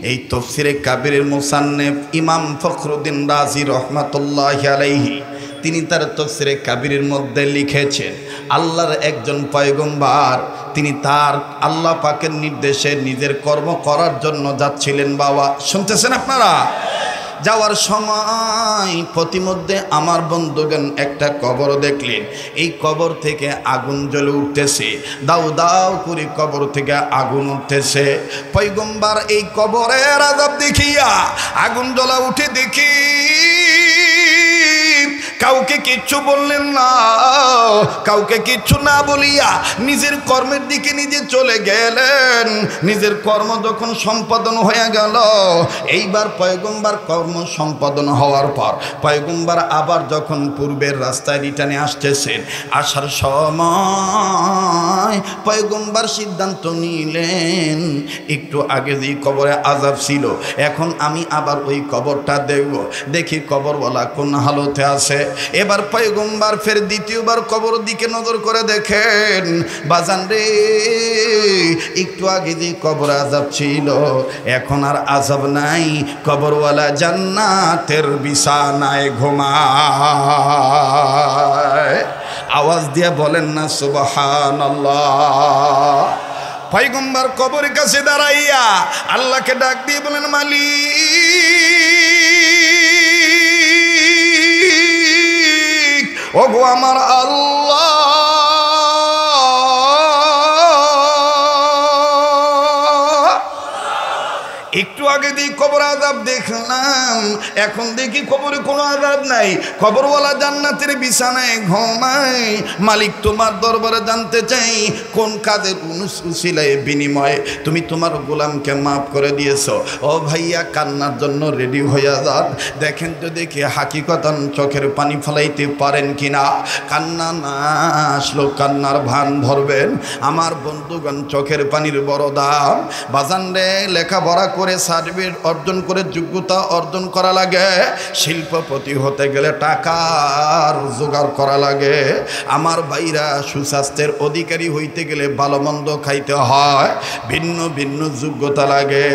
এই তাফসীরে কাবীরের মুসান্নিফ ইমাম ফখরুদ্দীন রাজি রহমাতুল্লাহি আলাইহি, তিনি তার তাফসীরে কাবীরের মধ্যে লিখেছেন, আল্লাহর একজন পয়গম্বর তিনি তার আল্লাহ পাকের নির্দেশে নিজের কর্ম করার জন্য যাচ্ছিলেন। বাবা শুনতেছেন আপনারা? যাওয়ার সময় প্রতিমধ্যে আমার বন্ধুগণ একটা কবর দেখলেন। এই কবর থেকে আগুন জ্বলে উঠতেছে, দাউ দাউ করে কবর থেকে আগুন উঠতেছে। পয়গম্বর এই কবরের আযাব দেখিয়া, আগুন জ্বলা উঠে দেখি কাউকে কিচ্ছু বললেন না, কাউকে কিচ্ছু না বলিয়া নিজের কর্মের দিকে নিজে চলে গেলেন। নিজের কর্ম যখন সম্পাদন হয়ে গেল, এইবার পয়গম্বর কর্ম সম্পাদন হওয়ার পর পয়গম্বর আবার যখন পূর্বের রাস্তায় রিটার্নে আসতেছেন, আসার সময় পয়গম্বর সিদ্ধান্ত নিলেন, একটু আগে যেই কবরে আযাব ছিল, এখন আমি আবার ওই কবরটা দেখব, দেখি কবরওয়ালা কোন হালতে আছে। এবার পয়গম্বর ফের দ্বিতীয়বার কবর দিকে নজর করে দেখেন, বাজান রে, একটু আগে যে কবর আযাব ছিল, এখন আর আযাব নাই, কবরওয়ালা জান্নাতের বিছানায় ঘুমায়। আওয়াজ দিয়ে বলেন না সুবহানাল্লাহ। পয়গম্বর কবরের কাছে দাঁড়াইয়া আল্লাহকে ডাক দিয়ে বলেন, মালিক, ওগো আমার আল্লাহ, একটু আগে দিয়ে কবর আযাব দেখলাম, এখন দেখি কবরে কোনো আযাব নাই, কবরওয়ালা জান্নাতের বিছানায় ঘুমায়। মালিক, তোমার দরবারে জানতে চাই, কোন কাজের উসিলায় বিনিময়ে তুমি তোমার গোলামকে মাফ করে দিয়েছো। ও ভাইয়া, কান্নার জন্য রেডি হইয়া যান, দেখেন তো দেখি হাকিকতান চোখের পানি ফেলাইতে পারেন কিনা। কান্না না আসলো কান্নার ভান ধরবেন। আমার বন্ধুগণ, চোখের পানির বড় দাম। বাজান রে, লেখাপড়া করে সার্টিফিকেট অর্জন করে যোগ্যতা অর্জন করা লাগে, শিল্পপতি হতে গেলে টাকার জোগাড় করা লাগে। আমার ভাইরা, সুস্বাস্থ্যের অধিকারী হইতে গেলে ভালো মন্দ খাইতে হয়, ভিন্ন ভিন্ন যোগ্যতা লাগে।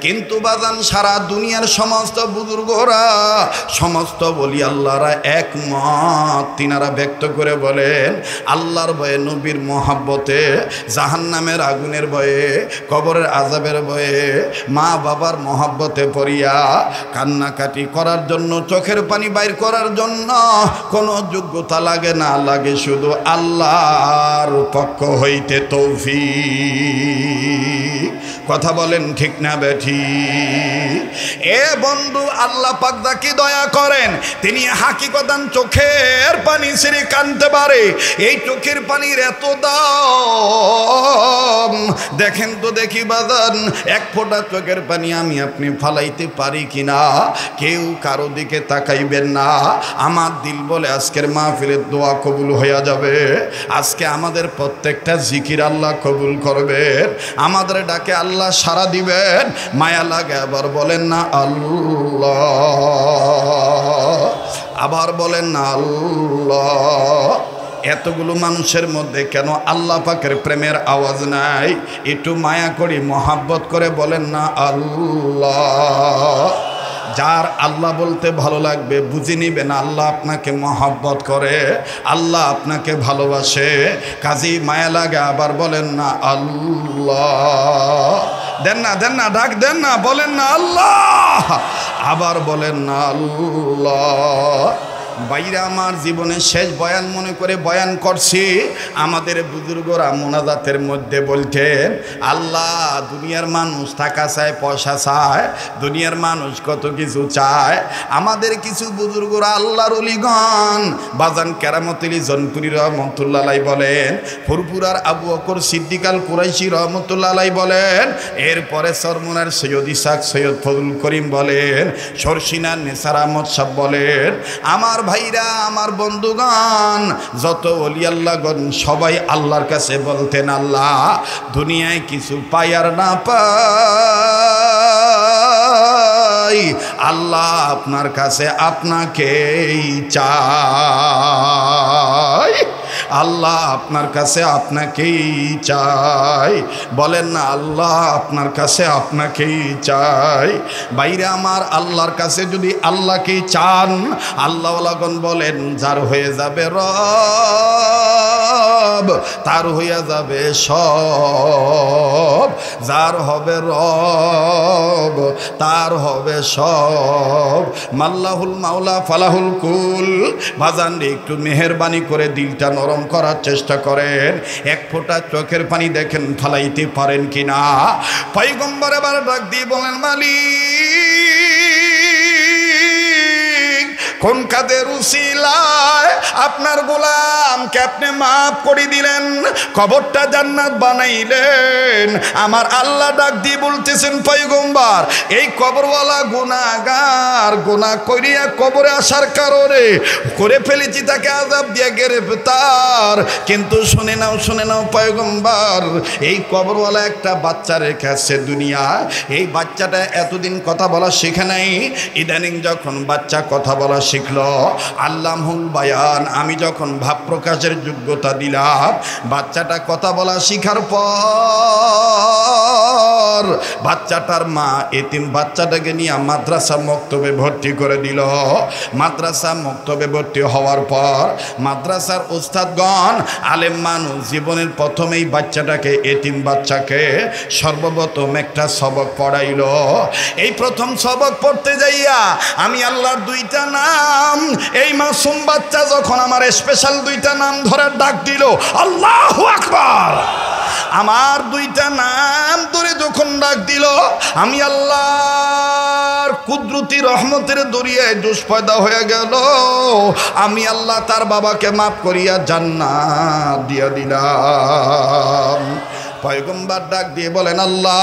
কিন্তু বাজান, সারা দুনিয়ার সমস্ত বুজুর্গরা, সমস্ত বলি আল্লাহরা একমত, তিনারা ব্যক্ত করে বলেন, আল্লাহর ভয়ে, নবীর মহাব্বতে, জাহান্নামের আগুনের ভয়ে, কবরের আযাবের ভয়ে, মা বাবার মহাব্বতে পড়িয়া কান্নাকাটি করার জন্য, চোখের পানি বাইর করার জন্য কোনো যোগ্যতা লাগে না, লাগে শুধু আল্লাহর পক্ষ হইতে তৌফিক। কথা বলেন ঠিক না বেঠি? এ বন্ধু, আল্লাহ পাক যাকে দয়া করেন, তিনি হাকিকতান চোখের পানি ছেড়ে কাঁদতে পারে। এই চোখের পানির এত দাম, দেখেন তো দেখি বাজান, এক ফোঁটা চোখের পানি আমি আপনি ফালাইতে পারি কিনা। কেউ কারো দিকে তাকাইবেন না। আমার দিল বলে আজকের মাহফিলের দোয়া কবুল হইয়া যাবে। আজকে আমাদের প্রত্যেকটা জিকির আল্লাহ কবুল করবেন, আমাদের ডাকে আল্লাহ সাড়া দিবেন। মায়া লাগে আবার বলেন না আল্লাহ, আবার বলেন না আল্লাহ। এতগুলো মানুষের মধ্যে কেন আল্লাহ পাকের প্রেমের আওয়াজ নাই? একটু মায়া করি, মহাব্বত করে বলেন না আল্লাহ। যার আল্লাহ বলতে ভালো লাগবে বুঝে নিবেন আল্লাহ আপনাকে মহাব্বত করে, আল্লাহ আপনাকে ভালোবাসে। কাজী মায়া লাগে আবার বলেন না আল্লাহ। দেন না, দেন না, ডাক দেন না, বলেন না আল্লাহ, আবার বলেন না আল্লাহ। বাইরে আমার জীবনের শেষ বয়ান মনে করে বয়ান করছি। আমাদের বুজুর্গরা মোনাজাতের মধ্যে বলতেন, আল্লাহ দুনিয়ার মানুষ টাকা চায়, পয়সা চায়, দুনিয়ার মানুষ কত কিছু চায়। আমাদের কিছু বুজুর্গরা আল্লাহর ওলিগণ বাজান কেরামতুল জনপুরি রহমতুল্লাহ আলাই বলেন, ফুরপুরার আবু বকর সিদ্দিক আল কুরাইশি রহমতুল্লাহ আলাই বলেন, এরপরে সরমুনার সৈয়দ ইসাক সৈয়দ ফজল করিম বলেন, শর্ষিনার নেসার আহমদ সাহেব বলেন, আমার ভাইরা, আমার বন্ধুগণ, যত ওলি আল্লাহগণ সবাই আল্লাহর কাছে বলতেন, আল্লাহ দুনিয়ায় কিছু পাই আর না পাই, আল্লাহ আপনার কাছে আপনাকেই চাই, আল্লাহ আপনার কাছে আপনাকেই চাই। বলেন না আল্লাহ আপনার কাছে আপনাকেই চাই। বাইরে আমার আল্লাহর কাছে যদি আল্লাহকেই চান, আল্লাহওয়ালাগণ বলেন যার হয়ে যাবে রব তার হইয়া যাবে সব, যার হবে রব তার হবে সব। মাল্লাহুল মাওলা ফালাহুল কুল। বাজান একটু মেহেরবানি করে দিলটা নরম করার চেষ্টা করেন। এক ফোঁটা চোখের পানি দেখেন ফালাইতে পারেন কিনা। পয়গম্বর এবার ডাক দিয়ে বলেন, মালিক কোন কাদের উসিলায় আপনার গোলামকে আপনি মাফ করে দিলেন, কবরটা জান্নাত বানাইলেন। আমার আল্লাহ ডাক দিয়ে বলতেছেন, পয়গম্বর এই কবরওয়ালা গুনাহগার, গুনাহ করিয়া কবরে আসার কারণে করে ফেলেছি তাকে আযাব দিয়ে গ্রেফতার। কিন্তু শুনে নাও, শুনে নাও পয়গম্বর, এই কবরওয়ালা একটা বাচ্চা রেখে আসছে দুনিয়ায়। এই বাচ্চাটা এতদিন কথা বলা শিখে নাই, ইদানিং যখন বাচ্চা কথা বলা শিখলো, আল্লাহুল বায়ান, আমি যখন ভাব প্রকাশের যোগ্যতা দিলাম, বাচ্চাটা কথা বলা শিখার পর বাচ্চাটার মা এতিম বাচ্চাটাকে নিয়ে মাদ্রাসা মক্তবে ভর্তি করে দিল। মাদ্রাসা মক্তবে ভর্তি হওয়ার পর মাদ্রাসার উস্তাদগণ, আলেম মানুষ, জীবনের প্রথমেই বাচ্চাটাকে, এতিম বাচ্চাকে সর্বপ্রথম একটা সবক পড়াইল। এই প্রথম সবক পড়তে যাইয়া আমি আল্লাহর দুইটা নাম, এই মাসুম বাচ্চা যখন আমার স্পেশাল দুইটা নাম ধরে ডাক দিল, আল্লাহু আকবার, আমার দুইটা নাম ধরে যখন ডাক দিল, আমি আল্লাহর কুদরতি রহমতের দরিয়ায় দোষ পয়দা হয়ে গেল। আমি আল্লাহ তার বাবাকে মাফ করিয়া জান্নাত দিয়া দিলাম। পয়গম্বর ডাক দিয়ে বলেন, আল্লাহ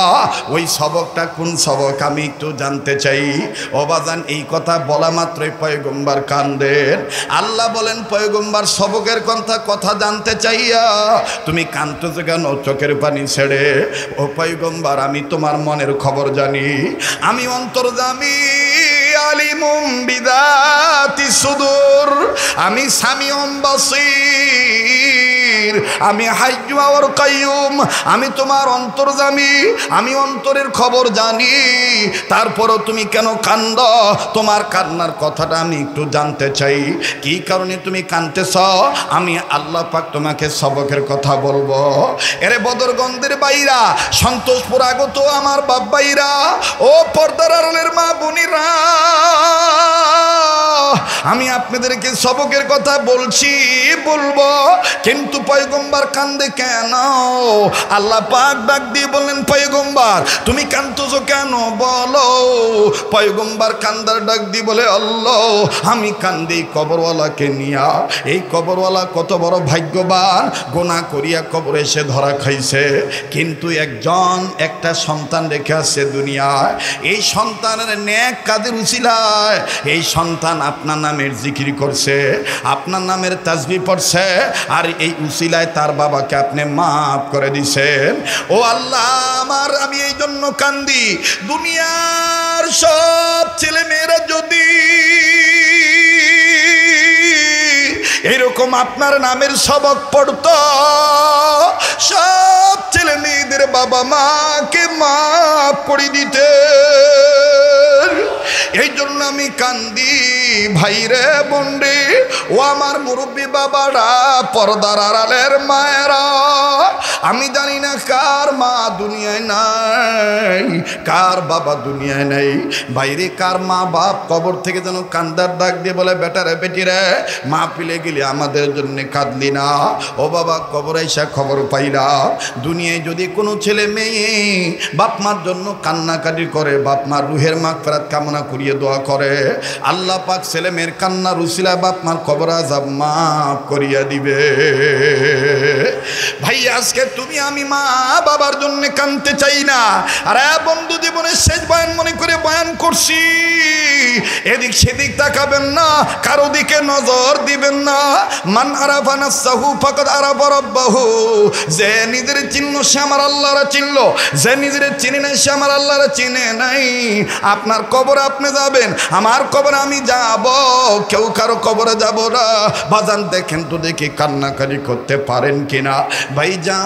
ওই সবকটা কোন সবক আমি একটু জানতে চাই। ও বাজান, এই কথা বলা মাত্রই পয়গম্বর কান্দেন। আল্লাহ বলেন, পয়গম্বর সবকের কথা জানতে চাইয়া তুমি কাঁদতেছো কেন চোখের পানি ছেড়ে? ও পয়গম্বর, আমি তোমার মনের খবর জানি, আমি অন্তর্যামী, আলিমুম বিদাতি সুদূর, আমি সামিউম বাসীর, আমি হাইয়্যু ওয়াল কাইয়্যুম, আমি তোমার অন্তর্যামী, আমি অন্তরের খবর জানি। তারপরও তুমি কেন কান্দ? তোমার কান্নার কথাটা আমি একটু জানতে চাই। কি কারণে তুমি কাঁদতেছ? আমি আল্লাহ পাক তোমাকে সবকের কথা বলবো। এরে বদরগঞ্জের বাইরা, সন্তোষপুর আগত আমার বাপ বাইরা, ও পর্দার আড়ালের মা বোনেরা, আমি আপনাদেরকে সবকের কথা বলবো, কিন্তু পয়গম্বর কান্দে কেন? আল্লাহ পাক ডাক দিয়ে বললেন, পয়গম্বর তুমি কাঁদতেছো কেন বলো? পয়গম্বর কান্দার ডাক দিয়ে বলে, আল্লাহ আমি কান্দি কবরওয়ালাকে নিয়া। এই কবরওয়ালা কত বড় ভাগ্যবান, গুনাহ করিয়া কবরে এসে ধরা খাইছে, কিন্তু একটা সন্তান রেখে আসছে দুনিয়ায়। এই সন্তানের নেক কাজের উসিলায় এই সন্তান আপনার নামের জিকির করছে, আপনার নামের তাসবিহ পড়ছে, আর এই উসিলায় তার বাবাকে আপনি মাফ করে দিছেন। ও আল্লাহ আমার, আমি এই জন্য কান্দি, দুনিয়ার সব ছেলে মেয়েরা যদি এরকম আপনার নামের সবক পড়তো, সব ছেলে মেয়েদের বাবা মাকে মাফ করে দিতে। এই জন্য আমি কান্দি ভাইরে বোনরে, ও আমার মুরব্বী বাবারা, পর্দার আড়ালের মায়েরা, আমি জানি না কার মা দুনিয়ায় নাই, কার বাবা দুনিয়ায় নাই। বাইরে কার মা বাপ কবর থেকে যেন কান্দার ডাক দিয়ে বলে, বেটারে বেটিরে, মা পিলে গেলে আমাদের জন্য কাঁদলি না, ও বাবা কবর এসে খবর পাইলা। দুনিয়ায় যদি কোনো ছেলে মেয়ে বাপ মার জন্য কান্নাকাটি করে, বাপ মার রুহের মাগফিরাত কামনা করিয়ে দোয়া করে, আল্লাহ পাক ছেলে মেয়ের কান্নার উসিলা বাপ মার কবর আযাব মাফ করিয়া দিবে। ভাই আজকে তুমি আমি মা বাবার জন্য কাঁদতে চাই না। আরে বন্ধু, জীবনের শেষ বয়ান মনে করে বয়ান করছি, এদিক সেদিক তাকাবেন না, কারো দিকে নজর দিবেন না। মান আরাফা নাফসাহু ফাকাদ আরাফা রাব্বাহু, যে নিজের চিহ্ন সে আমার আল্লাহর চিনল, যে নিজের চিনে নাই সে আমার আল্লাহর চিনে নাই। আপনার কবরে আপনি যাবেন, আমার কবরে আমি যাব, কেউ কারো কবরে যাব না। বাজান দেখেন তো দেখি কান্নাকারি করতে পারেন কিনা। ভাইজান,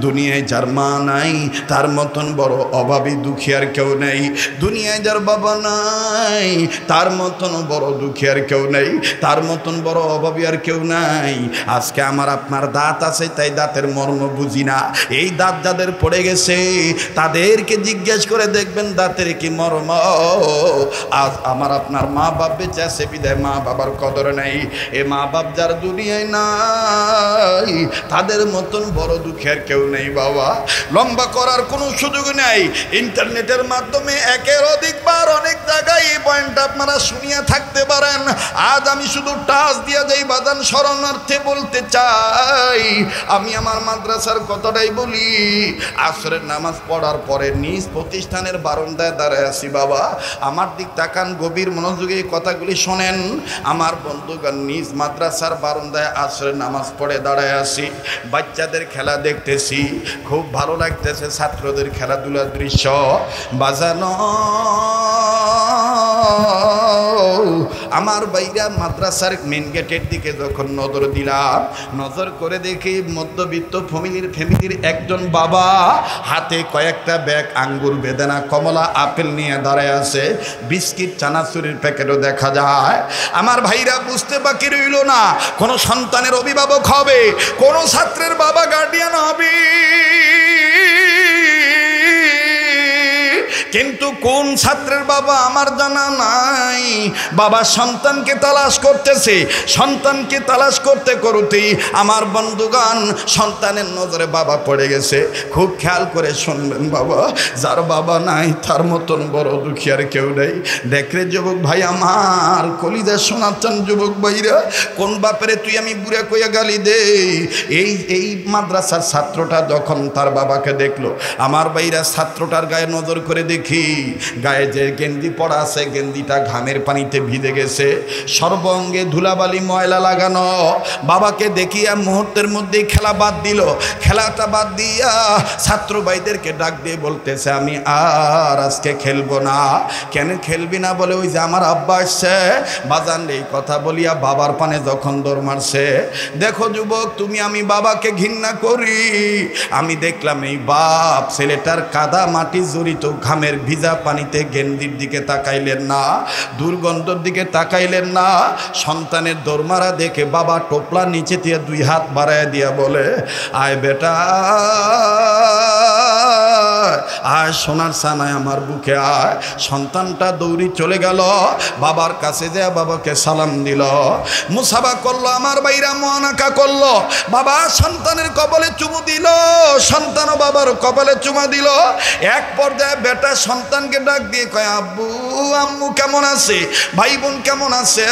দুনিয়ায় যার মা নাই তার মতন বড় অভাবী দুঃখী আর কেউ নেই। দুনিয়ায় যার বাবা নাই তার মতন বড় দুঃখী আর কেউ নেই, তার মতন বড় অভাবী আর কেউ নাই। আজকে আমার আপনার দাঁত আছে, তাই দাঁতের মর্ম বুঝি না। এই দাঁত যাদের পড়ে গেছে তাদেরকে জিজ্ঞেস করে দেখবেন দাঁতের কি মর্ম। আজ আমার আপনার মা বাপ বেঁচে আছে বিদায় মা বাবার কদর নেই। এ মা বাপ যার দুনিয়ায় নাই তাদের মতন বড় দুঃখের কেউ নেই বাবা। লম্বা করার কোনো সুযোগ নেই। ইন্টারনেটের মাধ্যমে একের অধিকবার অনেক জায়গায় এই পয়েন্ট আপনারা শুনিয়ে থাকতে পারেন। আজ আমি শুধু টাচ দিয়ে যাই বাজান শরণার্থে বলতে চাই। আমি আমার মাদ্রাসার কথাটাই বলি। আসরের নামাজ পড়ার পরে নিজ প্রতিষ্ঠানের বারান্দায় দাঁড়ায় আছি বাবা, আমার দিক তাকান, গভীর মনোযোগে এই কথাগুলি শোনেন। আমার বন্ধুগণ, নিজ মাদ্রাসার বারান্দায় আসরের নামাজ পড়ে দাঁড়ায় আছি, বাচ্চাদের খেলা দেখতেছি, খুব ভালো লাগতেছে, ছাত্রদের খেলাধুলার দৃশ্য বাজানো। আমার বাইরা মাদ্রাসার মেন গেটের দিকে যখন নজর দিলাম, নজর করে দেখি মধ্যবিত্ত ফ্যামিলির একজন বাবা হাতে কয়েকটা ব্যাগ আঙ্গুর, বেদানা, কমলা, আপেল নিয়ে দাঁড়ায় আছে। বিস্কিট, চানাচুরের প্যাকেটও দেখা যায়। আমার ভাইরা বুঝতে বাকি রইল না, কোনো সন্তানের অভিভাবক হবে, কোনো ছাত্রের বাবা গার্ডিয়ান হবে, কিন্তু কোন ছাত্রের বাবা আমার জানা নাই। বাবা সন্তানকে তালাশ করতেছে, সন্তানকে তালাশ করতে করতেই আমার বন্ধুগণ সন্তানের নজরে বাবা পড়ে গেছে। খুব খেয়াল করে শুনবেন বাবা, যার বাবা নাই তার মতন বড় দুঃখী আর কেউ নেই। দেখরে যুবক ভাই আমার, কলিজা শোনাচ্ছেন যুবক ভাইরা, কোন বাপেরে তুই আমি বুড়া কইয়া গালি দে। এই মাদ্রাসার ছাত্রটা যখন তার বাবাকে দেখলো, আমার ভাইরা ছাত্রটার গায়ে নজর করে দেখি গায়ে যে গেঞ্জি পরা আছে, গেঞ্জিটা ঘামের পানিতে ভিজে গেছে, সর্বঙ্গে ধুলাবালি ময়লা লাগানো। বাবাকে দেখিয়া মুহূর্তের মধ্যেই খেলা বাদ দিল। খেলাটা বাদ দিয়া ছাত্র ভাইদেরকে ডাক দিয়ে বলতেছে, আমি আর আজকে খেলবো না। কেন খেলবি না বলে, ওই যে আমার আব্বা আসছে। বাজান এই কথা বলিয়া বাবার পানে যখন দৌড় মারছে, দেখো যুবক, তুমি আমি বাবাকে ঘৃণা করি। আমি দেখলাম এই বাপ ছেলেটার কাদা মাটি জড়িত ঘামের ভিজা পানিতে গেন্দির দিকে তাকাইলেন না, দুর্গন্ধর দিকে তাকাইলেন না। সন্তানের দৌড়মারা দেখে বাবা টোপলা নিচে দিয়ে দুই হাত বাড়ায় দিয়া বলে, আয় বেটা আয়, সোনার সানায় আমার বুকে আয়। সন্তানটা দৌড়ি চলে গেল, বাবার কাছে যায় বাবাকে সালাম দিল, মুসাফা করলো, আমার বাইরা মোয়ানাকা করলো। বাবা সন্তানের কপালে চুমু দিল, সন্তানও বাবার কপালে চুমা দিল। এক পর্যায়ে বেটা সন্তানকে ডাক দিয়ে কয়, আব্বু আম্মু কেমন আছে, ভাই বোন কেমন আছে।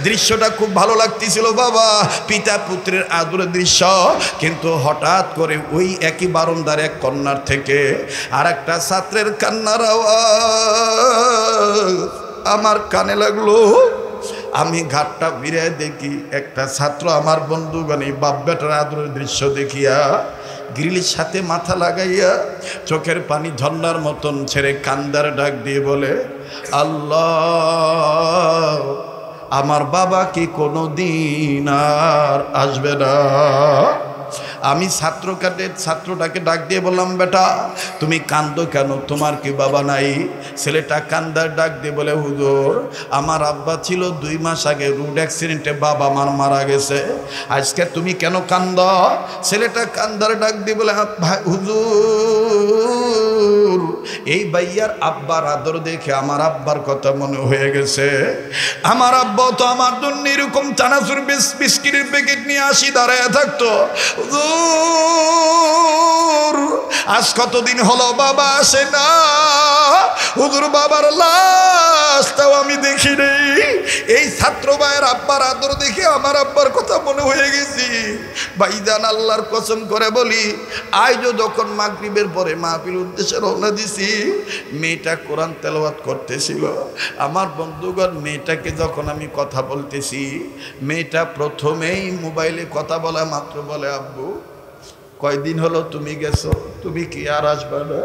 দৃশ্যটা খুব ভালো লাগতেছিল বাবা, পিতা পুত্রের আদরের দৃশ্য। কিন্তু হঠাৎ করে ওই একই বারান্দার এক কন্যার থেকে আর একটা ছাত্রের কান্নার আওয়াজ আমার কানে লাগলো। আমি ঘাটটা ফিরে দেখি একটা ছাত্র আমার বন্ধুগণ এই বাপ বেটার আদরের দৃশ্য দেখিয়া গ্রিলের সাথে মাথা লাগাইয়া চোখের পানি ঝর্ণার মতন ছেড়ে কান্দার ডাক দিয়ে বলে, আল্লাহ আমার বাবা কি কোনো দিন আর আসবে না। আমি ছাত্রটাকে ডাক দিয়ে বললাম, বেটা তুমি কান্দো কেন, তোমার কি বাবা নাই? ছেলেটা কান্দার ডাক দিয়ে বলে, হুজুর আমার আব্বা ছিল 2 মাস আগে রোড অ্যাক্সিডেন্টে বাবা আমার মারা গেছে, আজকে তুমি কেন কান্দ? ছেলেটা কান্দার ডাক দিয়ে বলে, হুজুর এই ভাইয়ার আব্বার আদর দেখে আমার আব্বার কথা মনে হয়ে গেছে। আমার আব্বা তো আমার জন্য এরকম চানাচুর বিস্কিটের প্যাকেট নিয়ে আসি দাঁড়ায় থাকতো। হুজুর আজ কতদিন হলো বাবা আসে না, হুজুর বাবার লাশটাও আমি দেখি নেই। এই ছাত্র ভাইয়ের আব্বার আদর দেখে আমার আব্বার কথা মনে হয়ে গেছি। ভাইজান আল্লাহর কসম করে বলি, আজও যখন মাগরিবের পরে মাহফিল উদ্দেশ্যে রওনা দিছি, মেয়েটা কোরআন তেলাওয়াত করতেছিল। আমার বন্ধুগণ, মেয়েটাকে যখন আমি কথা বলতেছি, মেয়েটা প্রথমেই মোবাইলে কথা বলা মাত্র বলে, আব্বু কয়দিন হলো তুমি গেছো, তুমি কি আর আসবে না?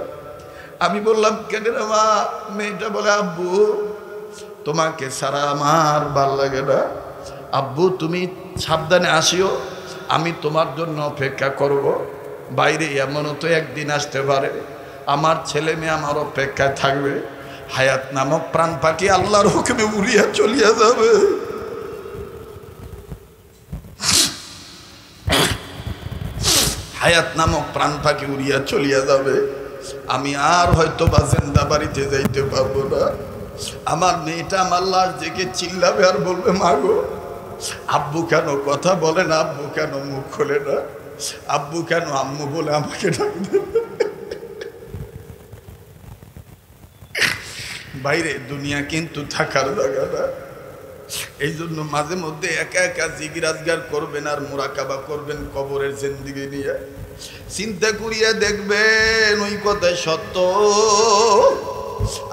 আমি বললাম, কেন রে মা? মেয়েটা বলে, আব্বু তোমাকে ছাড়া আমার ভাল লাগে না, আব্বু তুমি সাবধানে আসিও, আমি তোমার জন্য অপেক্ষা করব। বাইরে এমনও তো একদিন আসতে পারে আমার ছেলে মেয়ে আমার অপেক্ষায় থাকবে, হায়াত নামক প্রাণ পাখি আল্লাহর হুকুমে উড়িয়া চলিয়া যাবে। হায়াত নামক প্রাণ পাখি উড়িয়া চলিয়া যাবে। আমি আর হয়তো বা জিন্দা বাড়িতে যাইতে পারবো না। আমার মেয়েটা আমার লাশ দেখে চিল্লাবে আর বলবে, মাগো আব্বু কেন কথা বলে না, আব্বু কেন মুখ খোলে না, আব্বু কেন আম্মু বলে আমাকে ডাক দেবে। বাইরে দুনিয়া কিন্তু থাকার জায়গা না। এই জন্য মাঝে মধ্যে একা একা জিজ্ঞাসা করবেন আর মুরাকাবা করবেন কবরের জিন্দেগি নিয়ে, চিন্তা করিয়া দেখবেন ওই কথাই সত্য।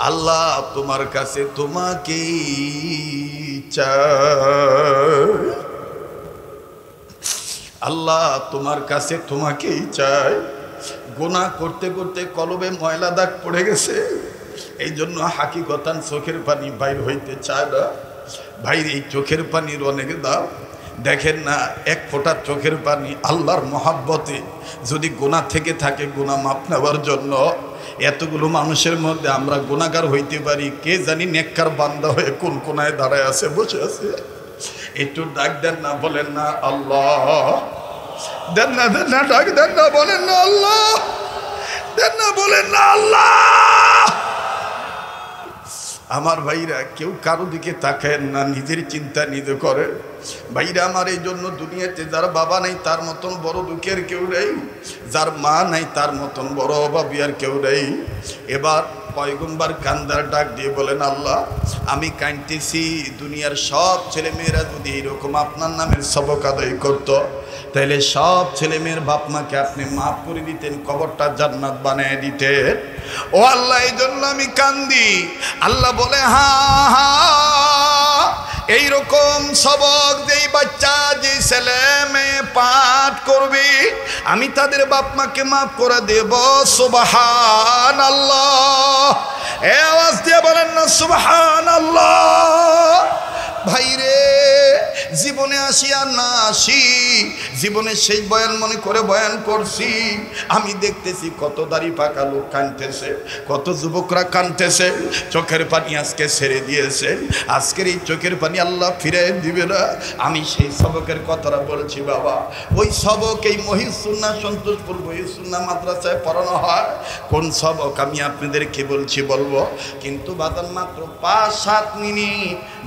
আল্লাহ তোমার কাছে তোমাকেই চাই, আল্লাহ তোমার কাছে তোমাকেই চাই। গুনাহ করতে করতে কলবে ময়লা দাগ পড়ে গেছে, এই জন্য হাকিকতান চোখের পানি বাইর হইতে চায় না। ভাইরে এই চোখের পানির অনেক দাম। দেখেন না, এক ফোঁটা চোখের পানি আল্লাহর মহাব্বতে যদি গুনাহ থেকে থাকে, গুনাহ মাপ নেওয়ার জন্য এতগুলো মানুষের মধ্যে আমরা গুনাহগার হইতে পারি, কে জানি নেককার বান্দা হয়ে কোন কোনায় দাঁড়ায় আছে, বসে আছে। একটু ডাক দেন না, বলেন না আল্লাহ, দেন না ডাক দেন না, বলেন না আল্লাহ, দেন না, বলেন না আল্লাহ। আমার ভাইরা কেউ কারো দিকে তাকায় না, নিজের চিন্তা নিজে করে। ভাইরা আমার, এই জন্য দুনিয়াতে যার বাবা নাই তার মতন বড় দুঃখের কেউ নেই, যার মা নাই তার মতন বড় অভাবী আর কেউ নেই। এবার পয়গম্বর কান্দার ডাক দিয়ে বলেন, আল্লাহ আমি কাঁদতেছি, দুনিয়ার সব ছেলে মেয়েরা যদি এরকম আপনার নামের সবক আদায় করতো, তাহলে সব ছেলে মেয়ের বাপ মাকে আপনি মাফ করে দিতেন, কবরটা জান্নাত বানিয়ে দিতেন। ও আল্লাহ, এই জন্য আমি কান্দি। আল্লাহ বলে, হ্যাঁ হ্যাঁ, এইরকম সবক যেই বাচ্চা, যে ছেলে মেয়ে পাঠ করবে, আমি তাদের বাপ মাকে মাফ করে দেব। সুবহানাল্লাহ, এ আওয়াজ দিয়ে বলেন না সুবহানাল্লাহ। ভাইরে, জীবনে আসি আর না আসি, জীবনে সেই বয়ান মনে করে বয়ান করছি, আমি দেখতেছি কত দাড়ি পাকা লোক কাঁদতেছে, কত যুবকরা কাঁদতেছে, চোখের পানি আজকে ছেড়ে দিয়েছে। আজকের এই চোখের পানি আল্লাহ ফিরে দিবে না। আমি সেই সবকের কথাটা বলছি বাবা। ওই সবক এই মহিষুন্নাহ সন্তোষপুর মহিষুন্নাহ মাদ্রাসায় পড়ানো হয়। কোন সবক আমি আপনাদেরকে বলছি, বলবো, কিন্তু বাদান মাত্র 5-7 মিনিট